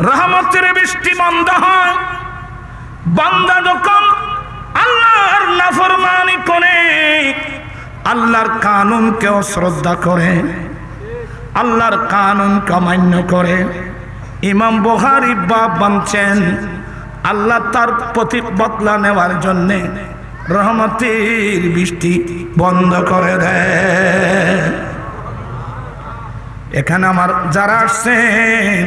রহমতের বৃষ্টি বন্ধ হয় বান্দা যখন আল্লাহর নাফরমানি করে, আল্লাহর কানুনকে অশ্রদ্ধা করে, আল্লাহর কানুনকে অমান্য করে। ইমাম বুখারী বাব বানছেন আল্লাহ তার প্রতি বদলা নেওয়ার জন্য রহমতের বৃষ্টি বন্ধ করে দেয়। এখানে আমার যারা আসছেন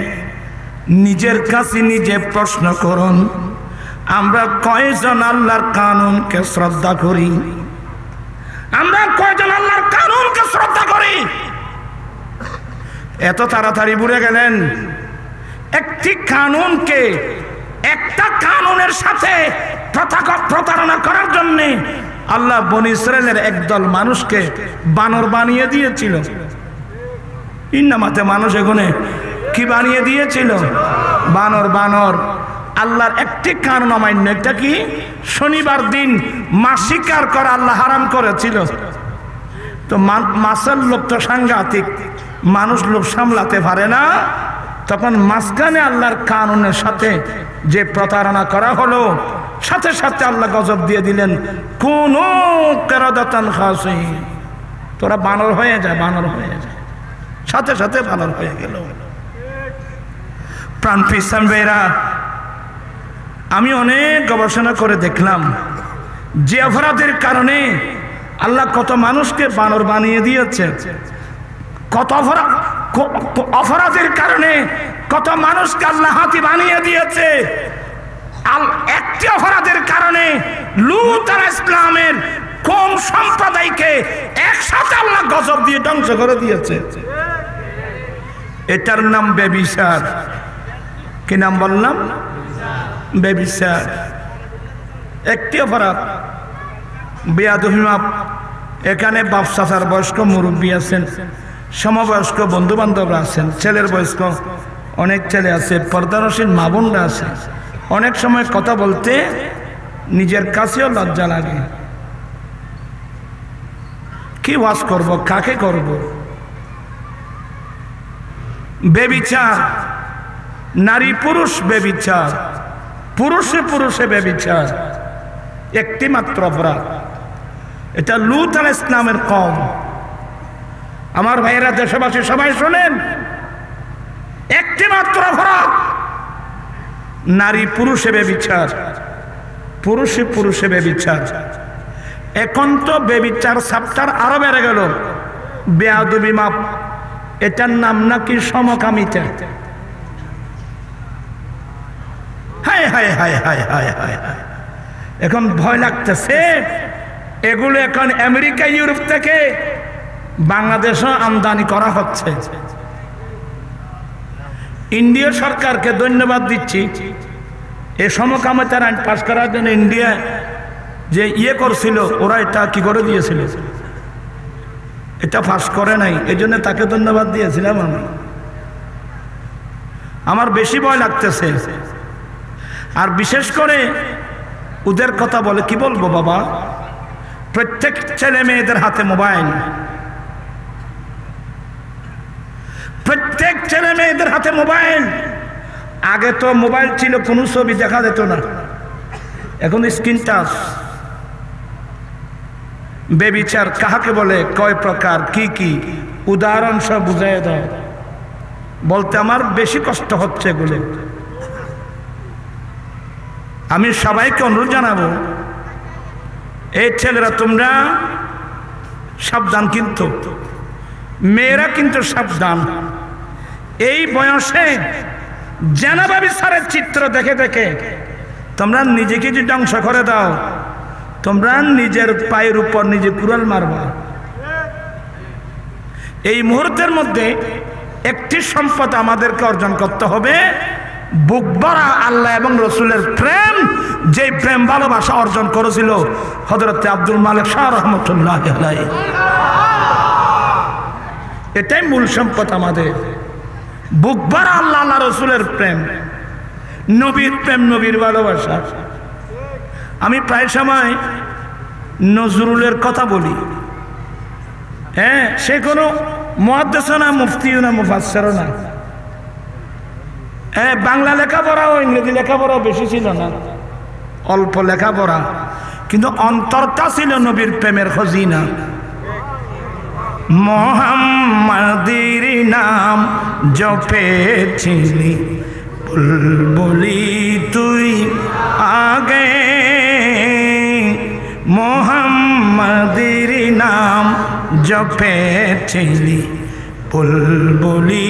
নিজের কাছে নিজে প্রশ্ন করুন, আমরা কয়জন আল্লাহর কানুনকে শ্রদ্ধা করি? আমরা কয়জন আল্লাহর কানুনকে শ্রদ্ধা করি? এত তাড়াতাড়ি ভুলে গেলেন একটি কানুনকে, একটা কানুনের সাথে প্রতারণা করার জন্য আল্লাহ বনী ইসরাইলের একদল মানুষকে বানর বানিয়ে দিয়েছিল। ইন্নামাতে মানুষ এখানে কি বানিয়ে দিয়েছিল? বানর। বানর আল্লাহর একটি কানুন অমান্য। একটা কি? শনিবার দিন মাছ শিকার করা আল্লাহ হারাম করেছিল। তো মাছের লোভ তো সাংঘাতিক, মানুষ লোভ সামলাতে পারে না। তখন মাঝখানে আল্লাহর কানুনের সাথে যে প্রতারণা করা হলো, সাথে সাথে আল্লাহ গজব দিয়ে দিলেন, কোন কেরাদাতান খাসিন, তোরা বানর হয়ে যায়, বানর হয়ে যায়। সাথে সাথে বানর হয়ে গেল। প্রাণ পিসাম বেরা, আমি অনেক গবেষণা করে দেখলাম যে অপরাধের কারণে আল্লাহ কত মানুষকে বানর বানিয়ে দিয়েছে, কত অপরাধের কারণে কত মানুষকে আল্লাহ হাতি বানিয়ে দিয়েছে। একটি অপরাধের কারণে লূত আলাইহিস সালামের কোন সম্প্রদায়কে একসাথে আল্লাহ গজব দিয়ে ধ্বংস করে দিয়েছে। এটার নাম ব্যভিচার। কি নাম বললাম? ব্যভিচার। একটি অপরাধ। বেয়াদবি মাপ। এখানে বাপ চাচার বয়স্ক মুরব্বী আছেন, সমবয়স্ক বন্ধু বান্ধবরা আছেন, ছেলের বয়স্ক অনেক ছেলে আছে, পর্দানশীল মা বোনরা আছে। অনেক সময় কথা বলতে নিজের কাছেও লজ্জা লাগে। কি ওয়াজ করব, কাকে করব? ব্যভিচার, নারী পুরুষ ব্যভিচার, পুরুষে পুরুষে ব্যভিচার, একটি মাত্র অপরাধ। এটা লূত আলাইহিস সালামের কওম। আমার ভাইয়েরা, দেশবাসী সবাই শোনেন, একটি মাত্র অপরাধ, নারী পুরুষে ব্যভিচার, পুরুষে পুরুষে ব্যভিচার। এখন তো ব্যভিচার সাবটার আরো বেড়ে গেল। বেয়াদবি মাপ। এটার নাম নাকি সমকামিতা। হায় হায় হায় হায় হায় হায় হায়। এখন ভয় লাগতেছে, এগুলো এখন আমেরিকা ইউরোপ থেকে বাংলাদেশও আমদানি করা হচ্ছে। ইন্ডিয়া সরকারকে ধন্যবাদ দিচ্ছি, এই সমকামিতার আইন পাশ করার জন্য ইন্ডিয়া যে করছিল, ওরা এটা কি করে দিয়েছিল, এটা পাশ করে নাই। এই জন্য তাকে ধন্যবাদ দিয়েছিলাম আমি। আমার বেশি ভয় লাগতেছে। আর বিশেষ করে ওদের কথা বলে, কি বলবো বাবা, প্রত্যেক ছেলে মেয়েদের হাতে মোবাইল, প্রত্যেক ছেলে মেয়েদের হাতে মোবাইল। আগে তো মোবাইল ছিল, কোনো ছবি দেখা যেত না, এখন স্ক্রিন টাচ। ব্যভিচার কাহাকে বলে, কয় প্রকার, কি কি, উদাহরণ সব বুঝাই দাও। বলতে আমার বেশি কষ্ট হচ্ছে এগুলো। আমি সবাইকে অনুরোধ জানাবো, এই ছেলেরা তোমরা সাবধান, কিন্তু মেয়েরা কিন্তু সাবধান। এই বয়সে জানাবা বিচারের চিত্র দেখে দেখে তোমরা নিজেকে যে ধ্বংস করে দাও, তোমরা নিজের পায়ের উপর নিজে কুড়াল মারবা। এই মুহূর্তের মধ্যে একটি সম্পদ আমাদেরকে অর্জন করতে হবে, বুক ভরা আল্লাহ এবং রসুলের প্রেম। যে প্রেম ভালোবাসা অর্জন করেছিল হযরত আব্দুল মালিক শাহ রহমাতুল্লাহ আলাইহি, এটাই মূল সম্পদ আমাদের। বুক ভরা আল্লাহ আল্লাহ রসুলের প্রেম, নবীর প্রেম, নবীর ভালোবাসা। আমি প্রায় সময় নজরুলের কথা বলি। হ্যাঁ, সে কোনো মুহাদ্দিস না, মুফতি না, মুফাসসির না। বাংলা লেখাপড়াও ইংরেজি লেখাপড়াও বেশি ছিল না, অল্প লেখাপড়া, কিন্তু অন্তরটা ছিল নবীর প্রেমের খজিনা। মোহাম্মদের নাম জপেছিলি বুলবুলি তুই আগে, মোহাম্মদের নাম জপেছিলি বুলবুলি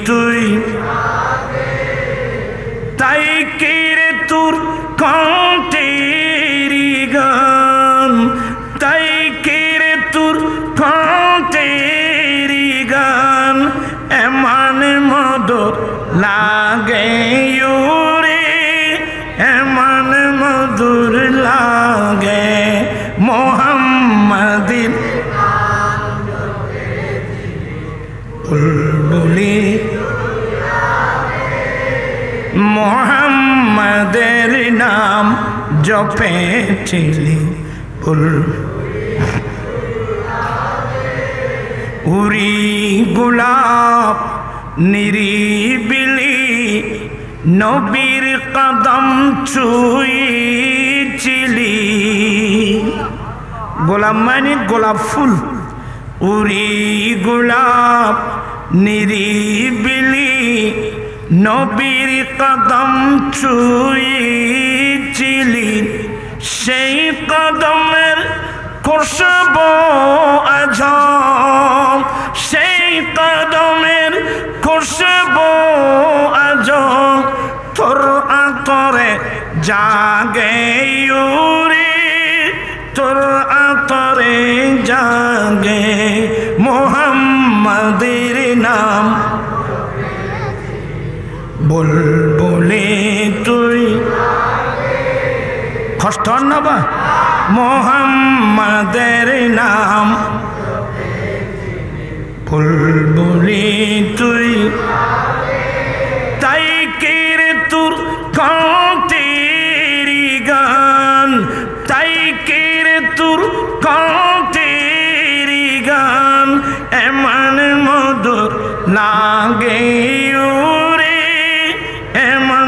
তুই তাই কেড়ে তোর কণ্ঠেরি গান, তাই কেড়ে তোর কণ্ঠেরি গান এমন মধুর লাগে রে, এমন মধুর লাগে মোহাম্মদের বুলবুলি, মোহাম্মদের নাম জপেছিলি উরি গোলাপ নিরিবিলি নবীর কদম ছুঁয়েছিলি। গোলাপ মানে গোলাপ ফুল, উরি গোলাপ নিরিবিলি নবীর কদম ছুঁয়েছিলি, সেই কদমের খুশবু আজম, সেই কদমের খুশবু আজম তোর আতরে জাগে রে, তোর আতরে জাগে মোহাম্মদের নাম বুলবুলি তুই কষ্ট নবা, মোহাম্মদের নাম বুলবুলি তুই তাই কেড়ে তোর কণ্ঠেরি গান, তাই কেড়ে তোর কণ্ঠেরি গান এমন মধুর লাগে রে, এমন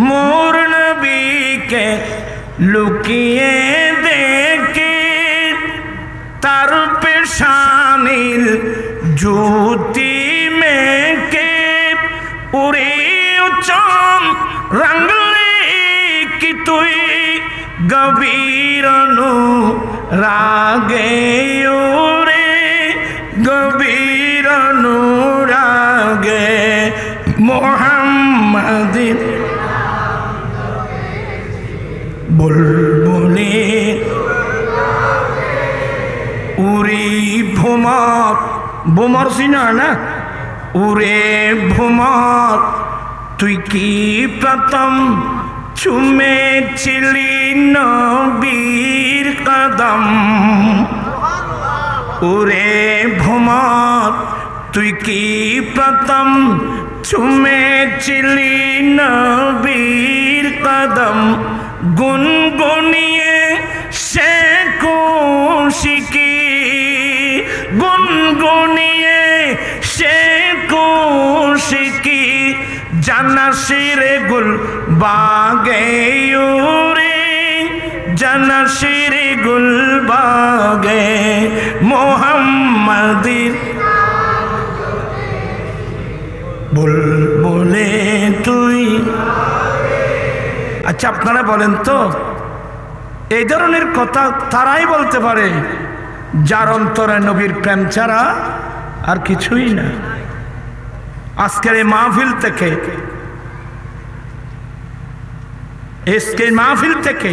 মোর নবীকে লুকিয়ে দেখে তার পেশানির জ্যোতি মেকে উড়ে উচ্চম রঙলে কি তুই গভীর রাগে ওরে, গভীর রাগে মোহাম্মদের বুলবুলি উরি ভুমর, ভুমর চিনা না, উরে ভুমর তুই কি প্রথম চুমেছিলি নবীর কদম, উরে ভুমর তুই কি প্রথম চুমেছিলি নবীর কদম, গুনগুনিয়ে সে খুশিকি, গুনগুনিয়ে সে খুশিকি জানাশিরে গুল বাগে রে, জানাশিরে গুল বাগে মোহাম্মদের বুলবুলি তুই। আচ্ছা আপনারা বলেন তো এই ধরনের কথা তারাই বলতে পারে যার অন্তরে নবীর প্রেম ছাড়া আর কিছুই না। আজকের এই মাহফিল থেকে, আজকের মাহফিল থেকে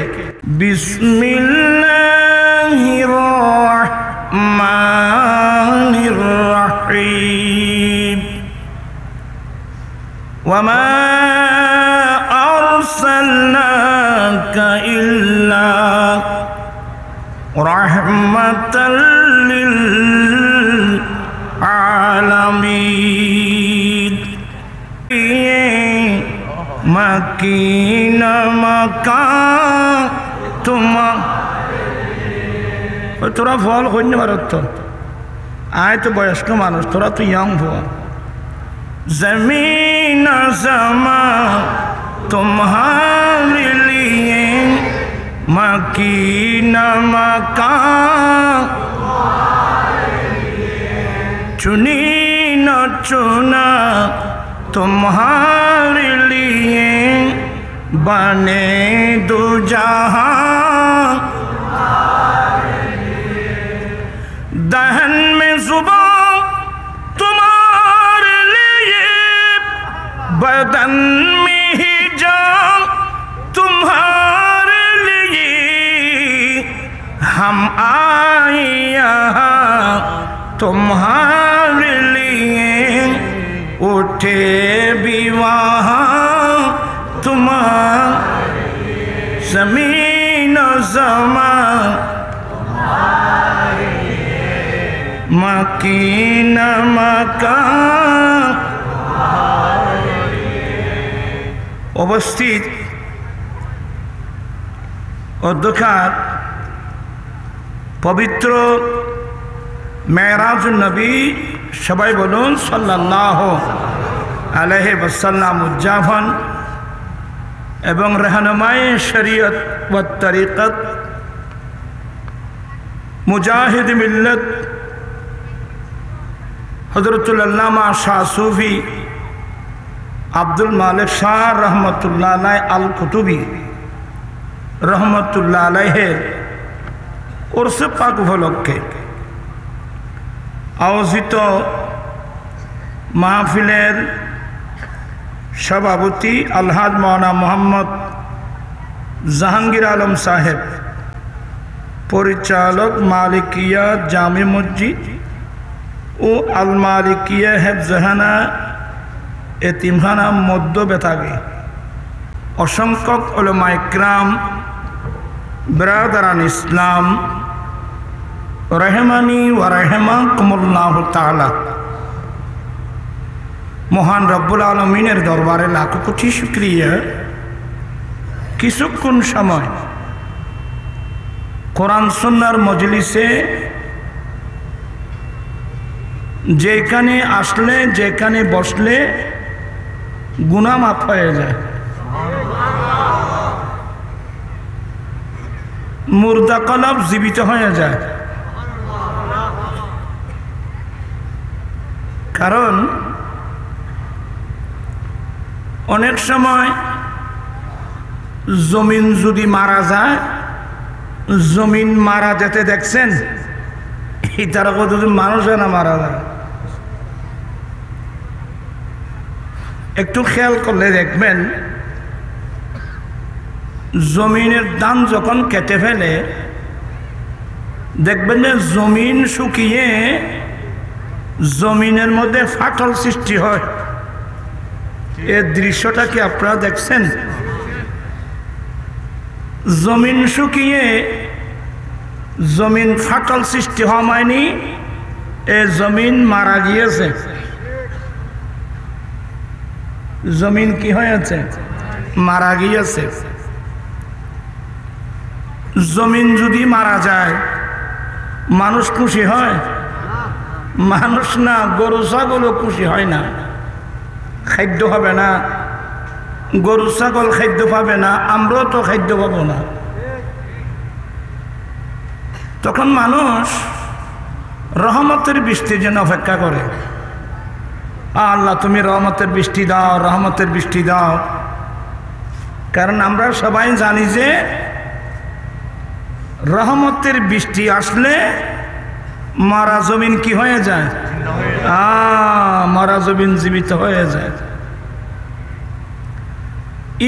বিসমিল্লাহির রহমানির রহিম ওয়া মা আরসালনাকা ইল্লা রাহমাতাল লিল আলামিন মাকিনা মাকা তোমা তোরা ফল হইনি ভারত তো আয় তো বয়স্ক মানুষ, তোরা তো ইয়ং হওয়া ज़मीन ज़मान तुम्हारे लिए, मकीन मकान चुनी न चुना तुम्हारे लिए, बने दो जहां दहन में जुबान तुम्हारे लिए, बदन में ही जान तुम्हारे लिए, हम आए यहाँ तुम्हारे लिए, उठे भी वहाँ तुम्हारे लिए, ज़मीन ज़मान मकीन मकान उपस्थित অধ্যক্ষার পবিত্র মেরাজ নবী, সবাই বলুন সাল্লাল্লাহু আলাইহি ওয়াসাল্লাম উদযাপন এবং रहनुमाई शरीयत व तरीक़त मुजाहिद मिल्लत हज़रतुल अल्लामा शाह सूफ़ी अब्दुल मालिक शाह रहमतुल्लाह अलैह अल कुतुबी रहमतुल्लाह अलैह उर्स पाक उपलक्षे आयोजित महफिलेर सभापति अलहाज मौलाना मोहम्मद जहांगीर आलम साहेब, परिचालक मालिकिया जामे मस्जिद ও আল মালিকিয়া হেফজখানা এতিমখানা মধ্য বেতাগী, অসংখ্যক উলামা ইকরাম, বিরাদারান ইসলাম, রহমানি ওয়া রাহমাকুমুল্লাহু তাআলা, মহান রব্বুল আলমিনের দরবারে লাখো কোটি শুকরিয়া। কিছুক্ষণ সময় কোরআন সুন্নাহর মজলিসে যেখানে আসলে যেখানে বসলে গুনাহ মাফ হয়ে যায়, মুর্দা কলব জীবিত হয়ে যায়। কারণ অনেক সময় জমিন যদি মারা যায়, জমিন মারা যেতে দেখছেন, এই তারা কত মানুষ না মারা যায়, একটু খেয়াল করলে দেখবেন জমিনের ধান যখন কেটে ফেলে দেখবেন যে জমিন শুকিয়ে জমিনের মধ্যে ফাটল সৃষ্টি হয়। এই দৃশ্যটা কি আপনারা দেখছেন? জমিন শুকিয়ে জমিন ফাটল সৃষ্টি হওয়া হয়নি, এ জমিন মারা গিয়েছে। জমিন কি হয়েছে? মারা গিয়েছে। জমিন যদি মারা যায় মানুষ খুশি হয়? মানুষ না, গরু ছাগলও খুশি হয় না। খাদ্য হবে না, গরু ছাগল খাদ্য পাবে না, আমরাও তো খাদ্য পাবো না। তখন মানুষ রহমতের বৃষ্টির জন্য অপেক্ষা করে, আল্লাহ তুমি রহমতের বৃষ্টি দাও, রহমতের বৃষ্টি দাও। কারণ আমরা সবাই জানি যে রহমতের বৃষ্টি আসলে মারা জমিন কি হয়ে যায়? মারা জমিন জীবিত হয়ে যায়।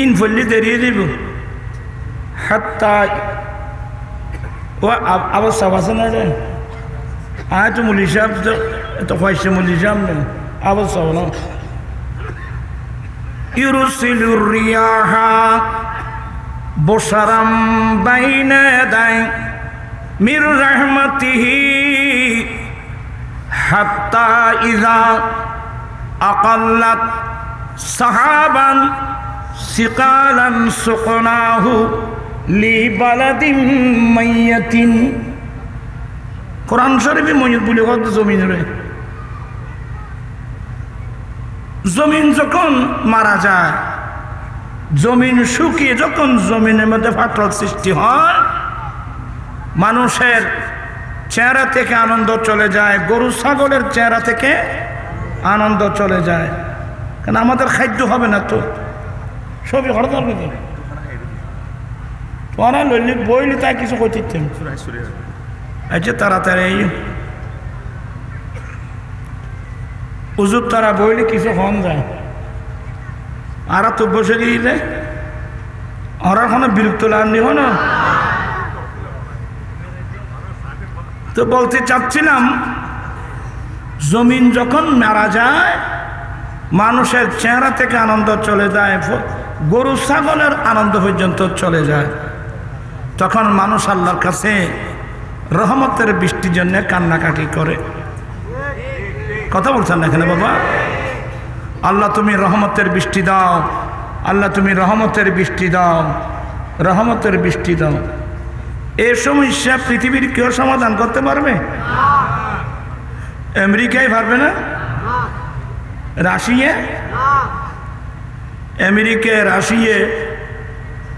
ইন ফল্লি দেরিয়ে দিব হাত্তা ও আবার সব আছে না রে, আয় তো মুলি সাহেব তো পয়সা মুলি সাহেব না আবার সব না। ইউরুসিলুর রিয়াহা বশারাম বাইনা ইয়াদাই মির রাহমাতিহি হাত্তা ইযা আকাল্লাত সাহাবান সিকালান সুকনাহু লিবালাদিন মাইয়াতিন। কোরআন শরীফে ময়ূর বলে কত জমিন রে জমিন যখন মারা যায়, জমিন শুকিয়ে যখন জমিনের মধ্যে ফাটল সৃষ্টি হয়, মানুষের চেহারা থেকে আনন্দ চলে যায়, গরু ছাগলের চেহারা থেকে আনন্দ চলে যায়। কারণ আমাদের খাদ্য হবে না তো, সবই হরদর তোরা লইলি বইলি তাই কিছু করতেন। আচ্ছা তাড়াতাড়ি উজুর তারা বইলে কিছু হন যায়, আর তো বসে গিয়ে আর কোনো বিরক্ত লাগনি হন। তো বলতে চাচ্ছিলাম, জমিন যখন মারা যায়, মানুষের চেহারা থেকে আনন্দ চলে যায়, গরু ছাগলের আনন্দ পর্যন্ত চলে যায়, তখন মানুষ আল্লাহর কাছে রহমতের বৃষ্টির জন্য কান্নাকাটি করে। কথা বলছেন না এখানে বাবা? আল্লাহ তুমি রহমতের বৃষ্টি দাও, আল্লাহ তুমি রহমতের বৃষ্টি দাও, রহমতের বৃষ্টি দাও। এই সমস্যা পৃথিবীর কেউ সমাধান করতে পারবে? আমেরিকায় পারবে না, রাশিয়া, আমেরিকা, রাশিয়া,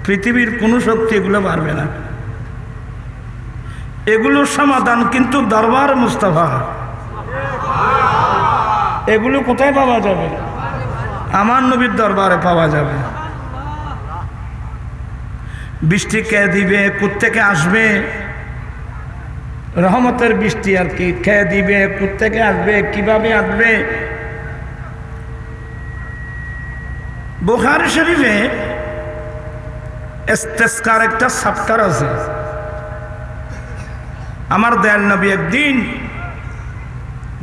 পৃথিবীর কোনো শক্তি এগুলো পারবে না। এগুলোর সমাধান কিন্তু দরবার মুস্তাফা। এগুলো কোথায় পাওয়া যাবে? আমার নবীর দরবারে পাওয়া যাবে। বৃষ্টি কে দিবে, কোত্থেকে আসবে? রহমতের বৃষ্টি আর কি, কে দিবে, কোত্থেকে আসবে, কিভাবে আসবে? বুখারী শরীফে ইস্তিসকার একটা চ্যাপ্টার আছে। আমার দয়াল নবী একদিন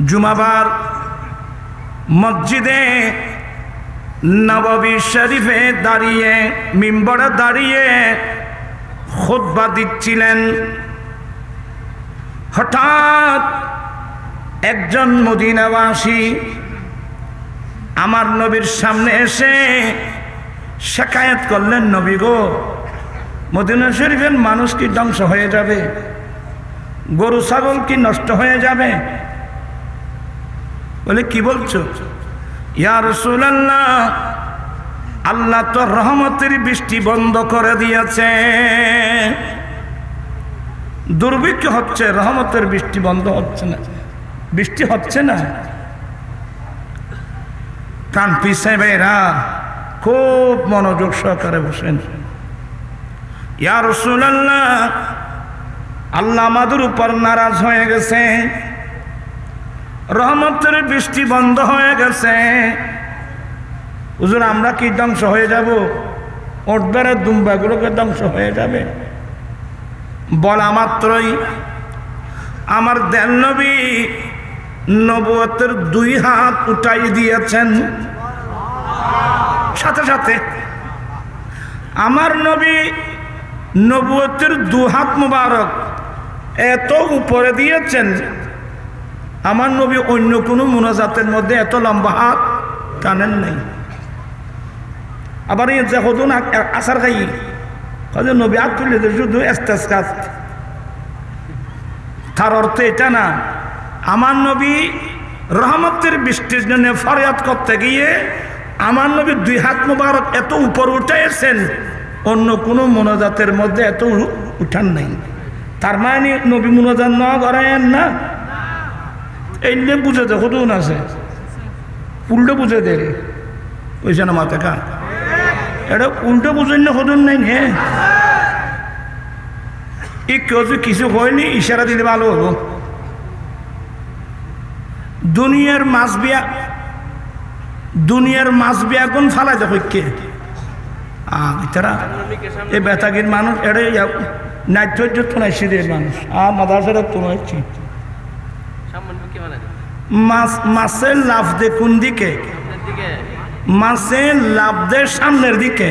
জুমাবার মসজিদে নববী শরীফে দাঁড়িয়ে, মিম্বরে দাঁড়িয়ে খুতবা দিচ্ছিলেন। হঠাৎ একজন মদিনাবাসী আমার নবীর সামনে এসে শিকায়ত করলেন, নবী গো, মদিনা শরীফের মানুষ কি ধ্বংস হয়ে যাবে? গরু ছাগল কি নষ্ট হয়ে যাবে? বলে কি বলছো? ইয়া রাসূলুল্লাহ, আল্লাহ তো রহমতের বৃষ্টি বন্ধ করে দিয়েছে, দুর্ভিক্ষ হচ্ছে, রহমতের বৃষ্টি বন্ধ হচ্ছে না, বৃষ্টি হচ্ছে না। প্রাণ পিসাবেরা খুব মনোযোগ সহকারে বসেন। ইয়া রাসূলুল্লাহ, আল্লাহ আমাদের উপর নারাজ হয়ে গেছে, রহমতের বৃষ্টি বন্ধ হয়ে গেছে। হুজুর আমরা কি ধ্বংস হয়ে যাব? ওটবেড়ে দুম্বাগুলোকে ধ্বংস হয়ে যাবে? বলা মাত্রই আমার দেন নবী নবুয়তের 2 হাত উঠাই দিয়েছেন। সাথে সাথে আমার নবী নবুয়তের 2 হাত মুবারক এত উপরে দিয়েছেন, আমার নবী অন্য কোনো মুনাজাতের মধ্যে এত লম্বা হাত টানেন নাই। আবার যে হতুন আসার খাই নবী হাত তুলে শুধু ইস্তিসকাত, তার অর্থ এটা না। আমার নবী রহমতের বৃষ্টির জন্য ফরিয়াদ করতে গিয়ে আমার নবী 2 হাত মুবারক এত উপর উঠাইছেন, অন্য কোনো মুনাজাতের মধ্যে এত উঠান নাই। তার মানে নবী মুনাজাত না করেন না, এই নিয়ে বুঝে দে হতুন আছে, উল্টো বুঝে দে বুঝছে না মাথা কা, এটা উল্টো বুঝেন না হতুন নাই নে। কিছু হয়নি, ইশারা দিলে ভালো হবো। দুনিয়ার মাছ বিয়া কোন ফালা যাবে কে তারা এই বেতাগির মানুষ, এটা নাইট্রোজ তো নাই সিদের মানুষ, আর মাদারসাটা তো নয়ছি। মাছের লাভ দে কোন দিকে? মাছের লাভ দে সামনের দিকে।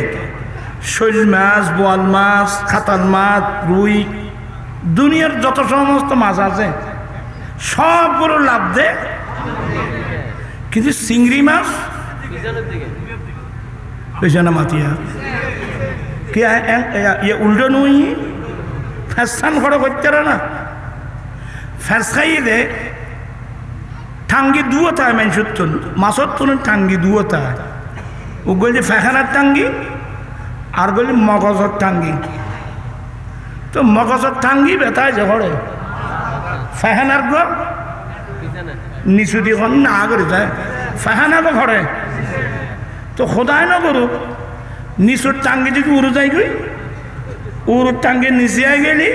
শৈল মাছ, বোয়াল মাছ, কাতাল মাছ, রুই, দুনিয়ার যত সমস্ত মাছ আছে সবগুলো লাভ দে, কিন্তু চিংড়ি মাছ পেছনে মাতিয়া কি উল্টো নই ফ্যাসান খড় করতে না, ফ্যাস খাইয়ে দে ঠাঙ্গি দুয়োতায় মানুষত্তন মাছত তুন ঠাঙ্গি দুয়োতায় ও গলি ফেহানার টাঙ্গি আর গলি মগজর টাঙ্গি তো মগজর টাঙ্গি বেতায় যে ঘরে ফেহানার গো নিচু দিয়ে না করে যায় ফেহানা গো ঘরে তো খোদায় না করুক নিচুর টাঙ্গি যদি উড়ে যায় গই উড়ুর টাঙ্গি নিচে গেলি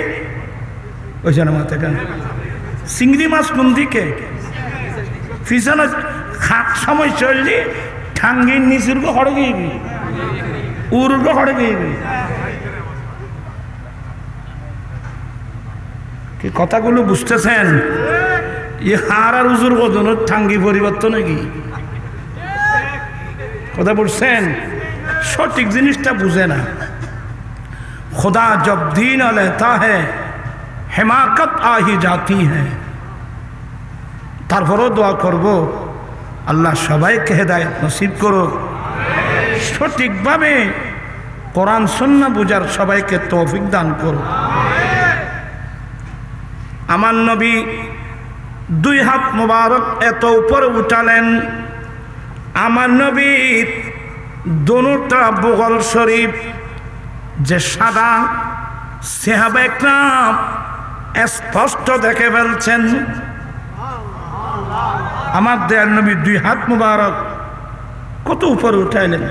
ওইছে না মাথা কেন চিংড়ি মাছ কোন দিকে পিছনে সময় চললি ঠাঙ্গির নিচুর গো হড়ে গিয়েবি উড়ুর গো হড়ে গিয়েবি কি কথাগুলো বুঝতেছেন হার আর উজুর বদন ঠাঙ্গি পরিবর্তন নাকি কথা বুঝছেন সঠিক জিনিসটা বুঝে না खुदा जब दीन लेता है हिमाकत आ ही जाती है तारपरों दुआ करबो अल्लाह सबाइके हेदायत नसीब करो सठिक भावे कुरान सुन्नाह बुझार सबाइके तौफिक दान करो आमार नबी दुई हाथ मुबारक एत ऊपर उठालेन आमार नबी दोनोटा बगल शरीफ যে সাদা সাহাবা একরাম স্পষ্ট দেখে ফেলছেন আমার দয়াল নবী দুই হাত মুবারক কত উপরে উঠাইলেন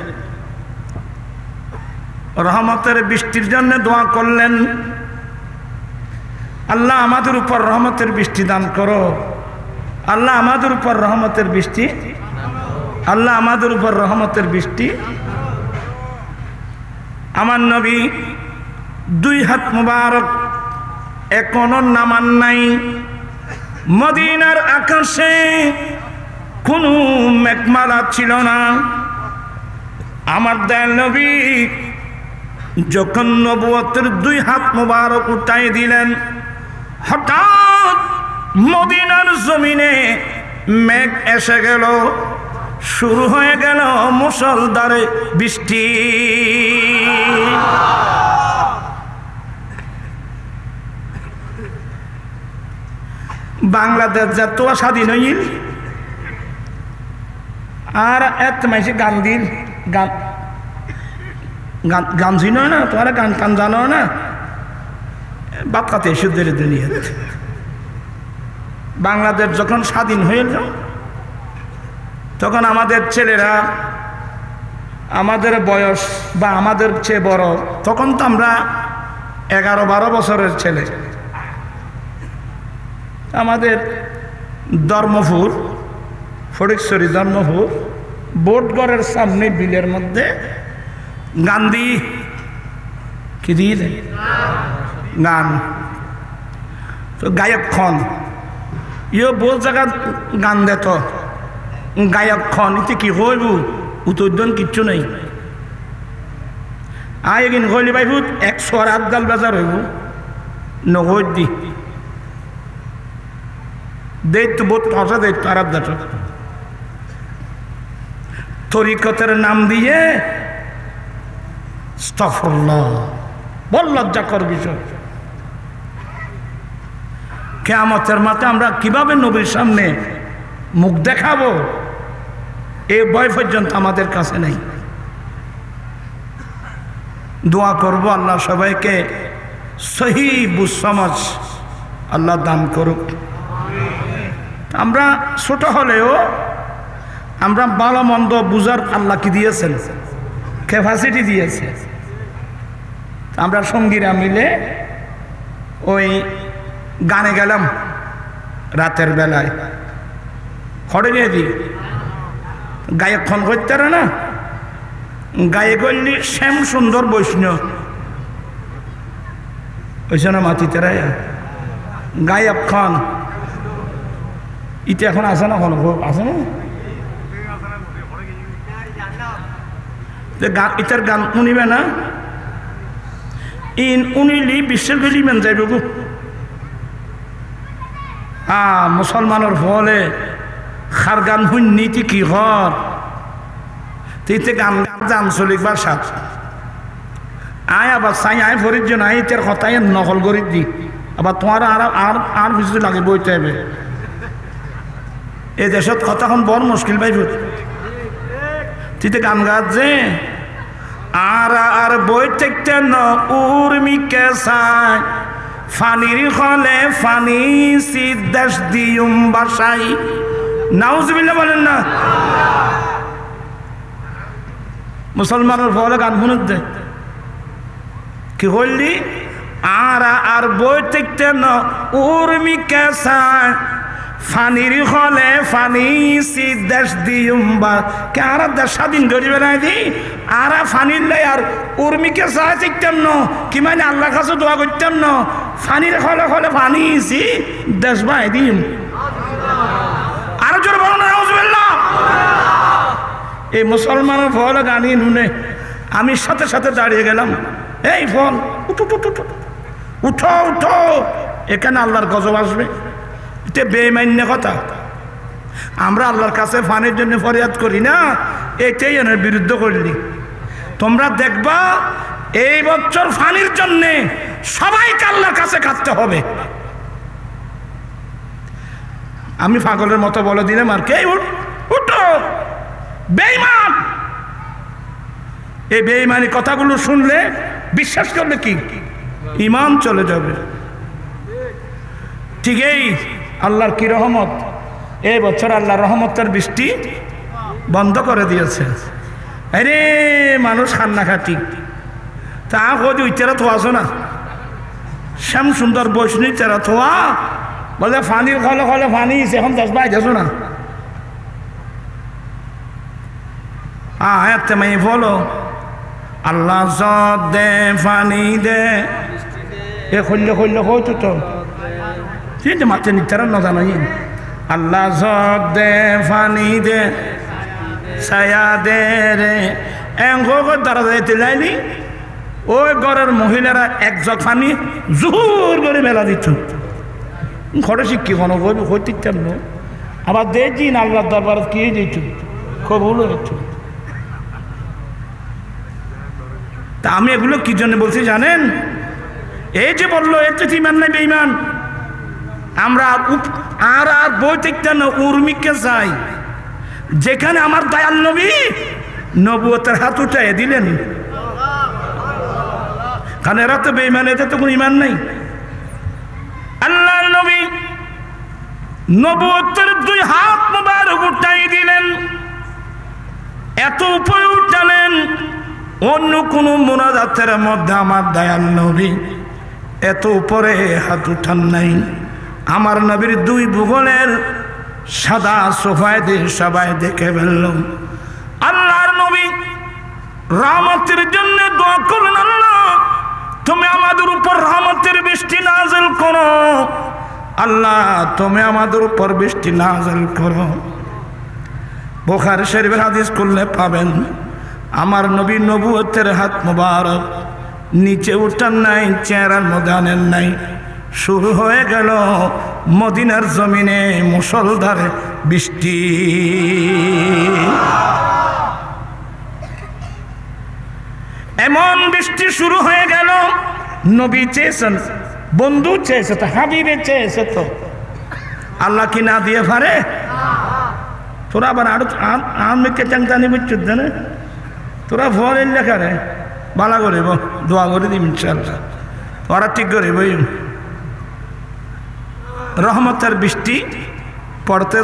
রহমতের বৃষ্টির জন্য দোয়া করলেন আল্লাহ আমাদের উপর রহমতের বৃষ্টি দান করো আল্লাহ আমাদের উপর রহমতের বৃষ্টি আল্লাহ আমাদের উপর রহমতের বৃষ্টি আমার নবী দুই হাত মুবারক এখনো নামান নাই মদিনার আকাশে কোনো মেঘমালা ছিল না আমার দয়াল নবী যখন নবুয়তের দুই হাত মুবারক উঠাই দিলেন হঠাৎ মদিনার জমিনে মেঘ এসে গেল শুরু হয়ে গেল মুষলধারে বৃষ্টি বাংলাদেশ যত স্বাধীন হইল আর এত মাইসে গান দিল গান গান ছিল না তোমার গান টান জানো না বাপ কাতে শুদ্ধের দুনিয়া বাংলাদেশ যখন স্বাধীন হয়ে গেল তখন আমাদের ছেলেরা আমাদের বয়স বা আমাদের চেয়ে বড় তখন তো আমরা 11-12 বছরের ছেলে আমাদের ধর্মপুর ফটিকছড়ি ধর্মপুর বোটগড়ের সামনে বিলের মধ্যে গান্ধী কি দিয়ে গান তো গায়ক খন ইয়ে বহু জায়গা গান দেত গায়ক খন ইতে কি হইব উত্তর কিচ্ছু নেই আইন হইলি বাইবুত 108 গাল বাজার হইব নগদ দি দেত বোধ ভাষা দেত আরব দাস তরিকতের নাম দিয়ে আস্তাগফিরুল্লাহ বল লজ্জাকর বিষয় কিয়ামতের মাঠে আমরা কিভাবে নবীর সামনে মুখ দেখাবো এই ভয় পর্যন্ত আমাদের কাছে নেই দোয়া করব আল্লাহ সবাইকে সহি বুঝসমঝ আল্লাহ দান করুক আমরা ছোট হলেও আমরা ভালো মন্দ বুঝার আল্লাহ কি দিয়েছেন ক্যাপাসিটি দিয়েছে আমরা সঙ্গীরা মিলে ওই গানে গেলাম রাতের বেলায় খড়ে গিয়ে দিই গায়ে খন করতে না গায়ে গল্লি শ্যাম সুন্দর বৈষ্ণব ওইসব না মাতিতে গায়ে খন ইটা এখন আছে না কোনো আছে না ইটার গান শুনিবে না ইন উনিলি বিশ্বের গেলি মেন যাইব গো মুসলমানের ফলে খার গান শুননি কি হর তিতে গান গান চলিকবার সাথ আয় আবার চাই আয় ফরির জন্য আয় ইটার কথাই নকল করি দি আবার তোমার আর আর আর কিছু লাগে বইতে হবে এই দেশত কতক্ষণ বড় মুশকিল পাইব তুই গান গাচ্ছে আর বই থেকে ন উর্মিকে চাই ফানির হলে ফানি সিদ্ধাস দিউম বাসাই নাউজুবিল্লাহ বলেন না মুসলমানের ফলে গান শুনে দে কি হইলি আর বই থেকে ন উর্মিকে চাই ফানির হলে ফানি সিদ্ধাস দিউম বা কে আর দেশ স্বাধীন করি বেড়াই দি আর ফানির লাই আর উর্মিকে চাই শিখতাম ন কি মানে আল্লাহ কাছে দোয়া করতাম ন ফানির হলে হলে ফানি সি দেশ বাই দিম আর জোর বলো না নাউজুবিল্লাহ এই মুসলমানের ফল গানি নুনে আমি সাথে সাথে দাঁড়িয়ে গেলাম এই ফল উঠো উঠো উঠো এখানে আল্লাহর গজব আসবে এটা বেঈমান্য কথা আমরা আল্লাহর কাছে ফানির জন্য ফরিয়াদ করি না এটাই এর বিরুদ্ধে করলি তোমরা দেখবা এই বছর ফানির জন্য সবাইকে আল্লাহর কাছে কাঁদতে হবে আমি পাগলের মতো বলে দিলাম আর কে উঠো বেঈমান এই বেঈমানি কথাগুলো শুনলে বিশ্বাস করলে কি ঈমান চলে যাবে ঠিকই আল্লাহর কি রহমত এই বছর আল্লাহর রহমতের বৃষ্টি বন্ধ করে দিয়েছে আরে মানুষ খান্না খাটি তা কদি ওইটারা থোয়াছো না শ্যাম সুন্দর বৈষ্ণী তেরা থোয়া বলে ফানির খলে খলে ফানি এখন দশ বাই যাছো না আয়াতে মাই বলো আল্লাহ জদ দে ফানি দে এ খুললে খুললে হইতো তো ঠিক মাতে নিতারা না জানাই আল্লাহ জদ দে ফানি দে ছায়া দে রে এঙ্গো দ্বারা যাইতে লাইনি ওই ঘরের মহিলারা এক জগ ফানি জোর করে মেলা দিত ঘরে শিক্ষি কোনো হইতাম না আবার দেখছি না আল্লাহর দরবার কি দিত কবুল হইত তা আমি এগুলো কি জন্য বলছি জানেন এই যে বললো এর তো ইমান নাই বেঈমান আমরা আর বই দেখতে না উর্মিকে চাই যেখানে আমার দয়াল নবী নবুয়তের হাত উঠাই দিলেন কারণ এরা তো বেঈমান এতে তো কোনো ইমান নাই আল্লাহর নবী নবুয়তের দুই হাত মুবারক উঠাই দিলেন এত উপরে উঠালেন অন্য কোন মুনাজাতের মধ্যে আমার দয়াল নবী এত উপরে হাত উঠান নাই আমার নবীর দুই ভূগোলের সাদা সোফায় দিয়ে সবাই দেখে ফেলল আল্লাহর নবী রহমতের জন্য দোয়া করলেন আল্লাহ তুমি আমাদের উপর রহমতের বৃষ্টি নাযিল করো আল্লাহ তুমি আমাদের উপর বৃষ্টি নাযিল করো বুখারী শরীফের হাদিস করলে পাবেন আমার নবী নবুয়তের হাত মুবারক নিচে উঠান নাই চেহারার মধ্যে আনেন নাই শুরু হয়ে গেল মদিনার জমিনে মুষলধারে বৃষ্টি এমন বৃষ্টি শুরু হয়ে গেল নবী চেয়েছেন বন্ধু চেয়েছে তো হাবিবে চেয়েছে তো আল্লাহ কি না দিয়ে পারে তোরা আবার আর মেকে চাংচানি বুঝছো না তোরা ভর এলে কারে বালা করিব দোয়া করে দিম ইনশাআল্লাহ তোরা ঠিক করিব রহমতের বৃষ্টি পড়তে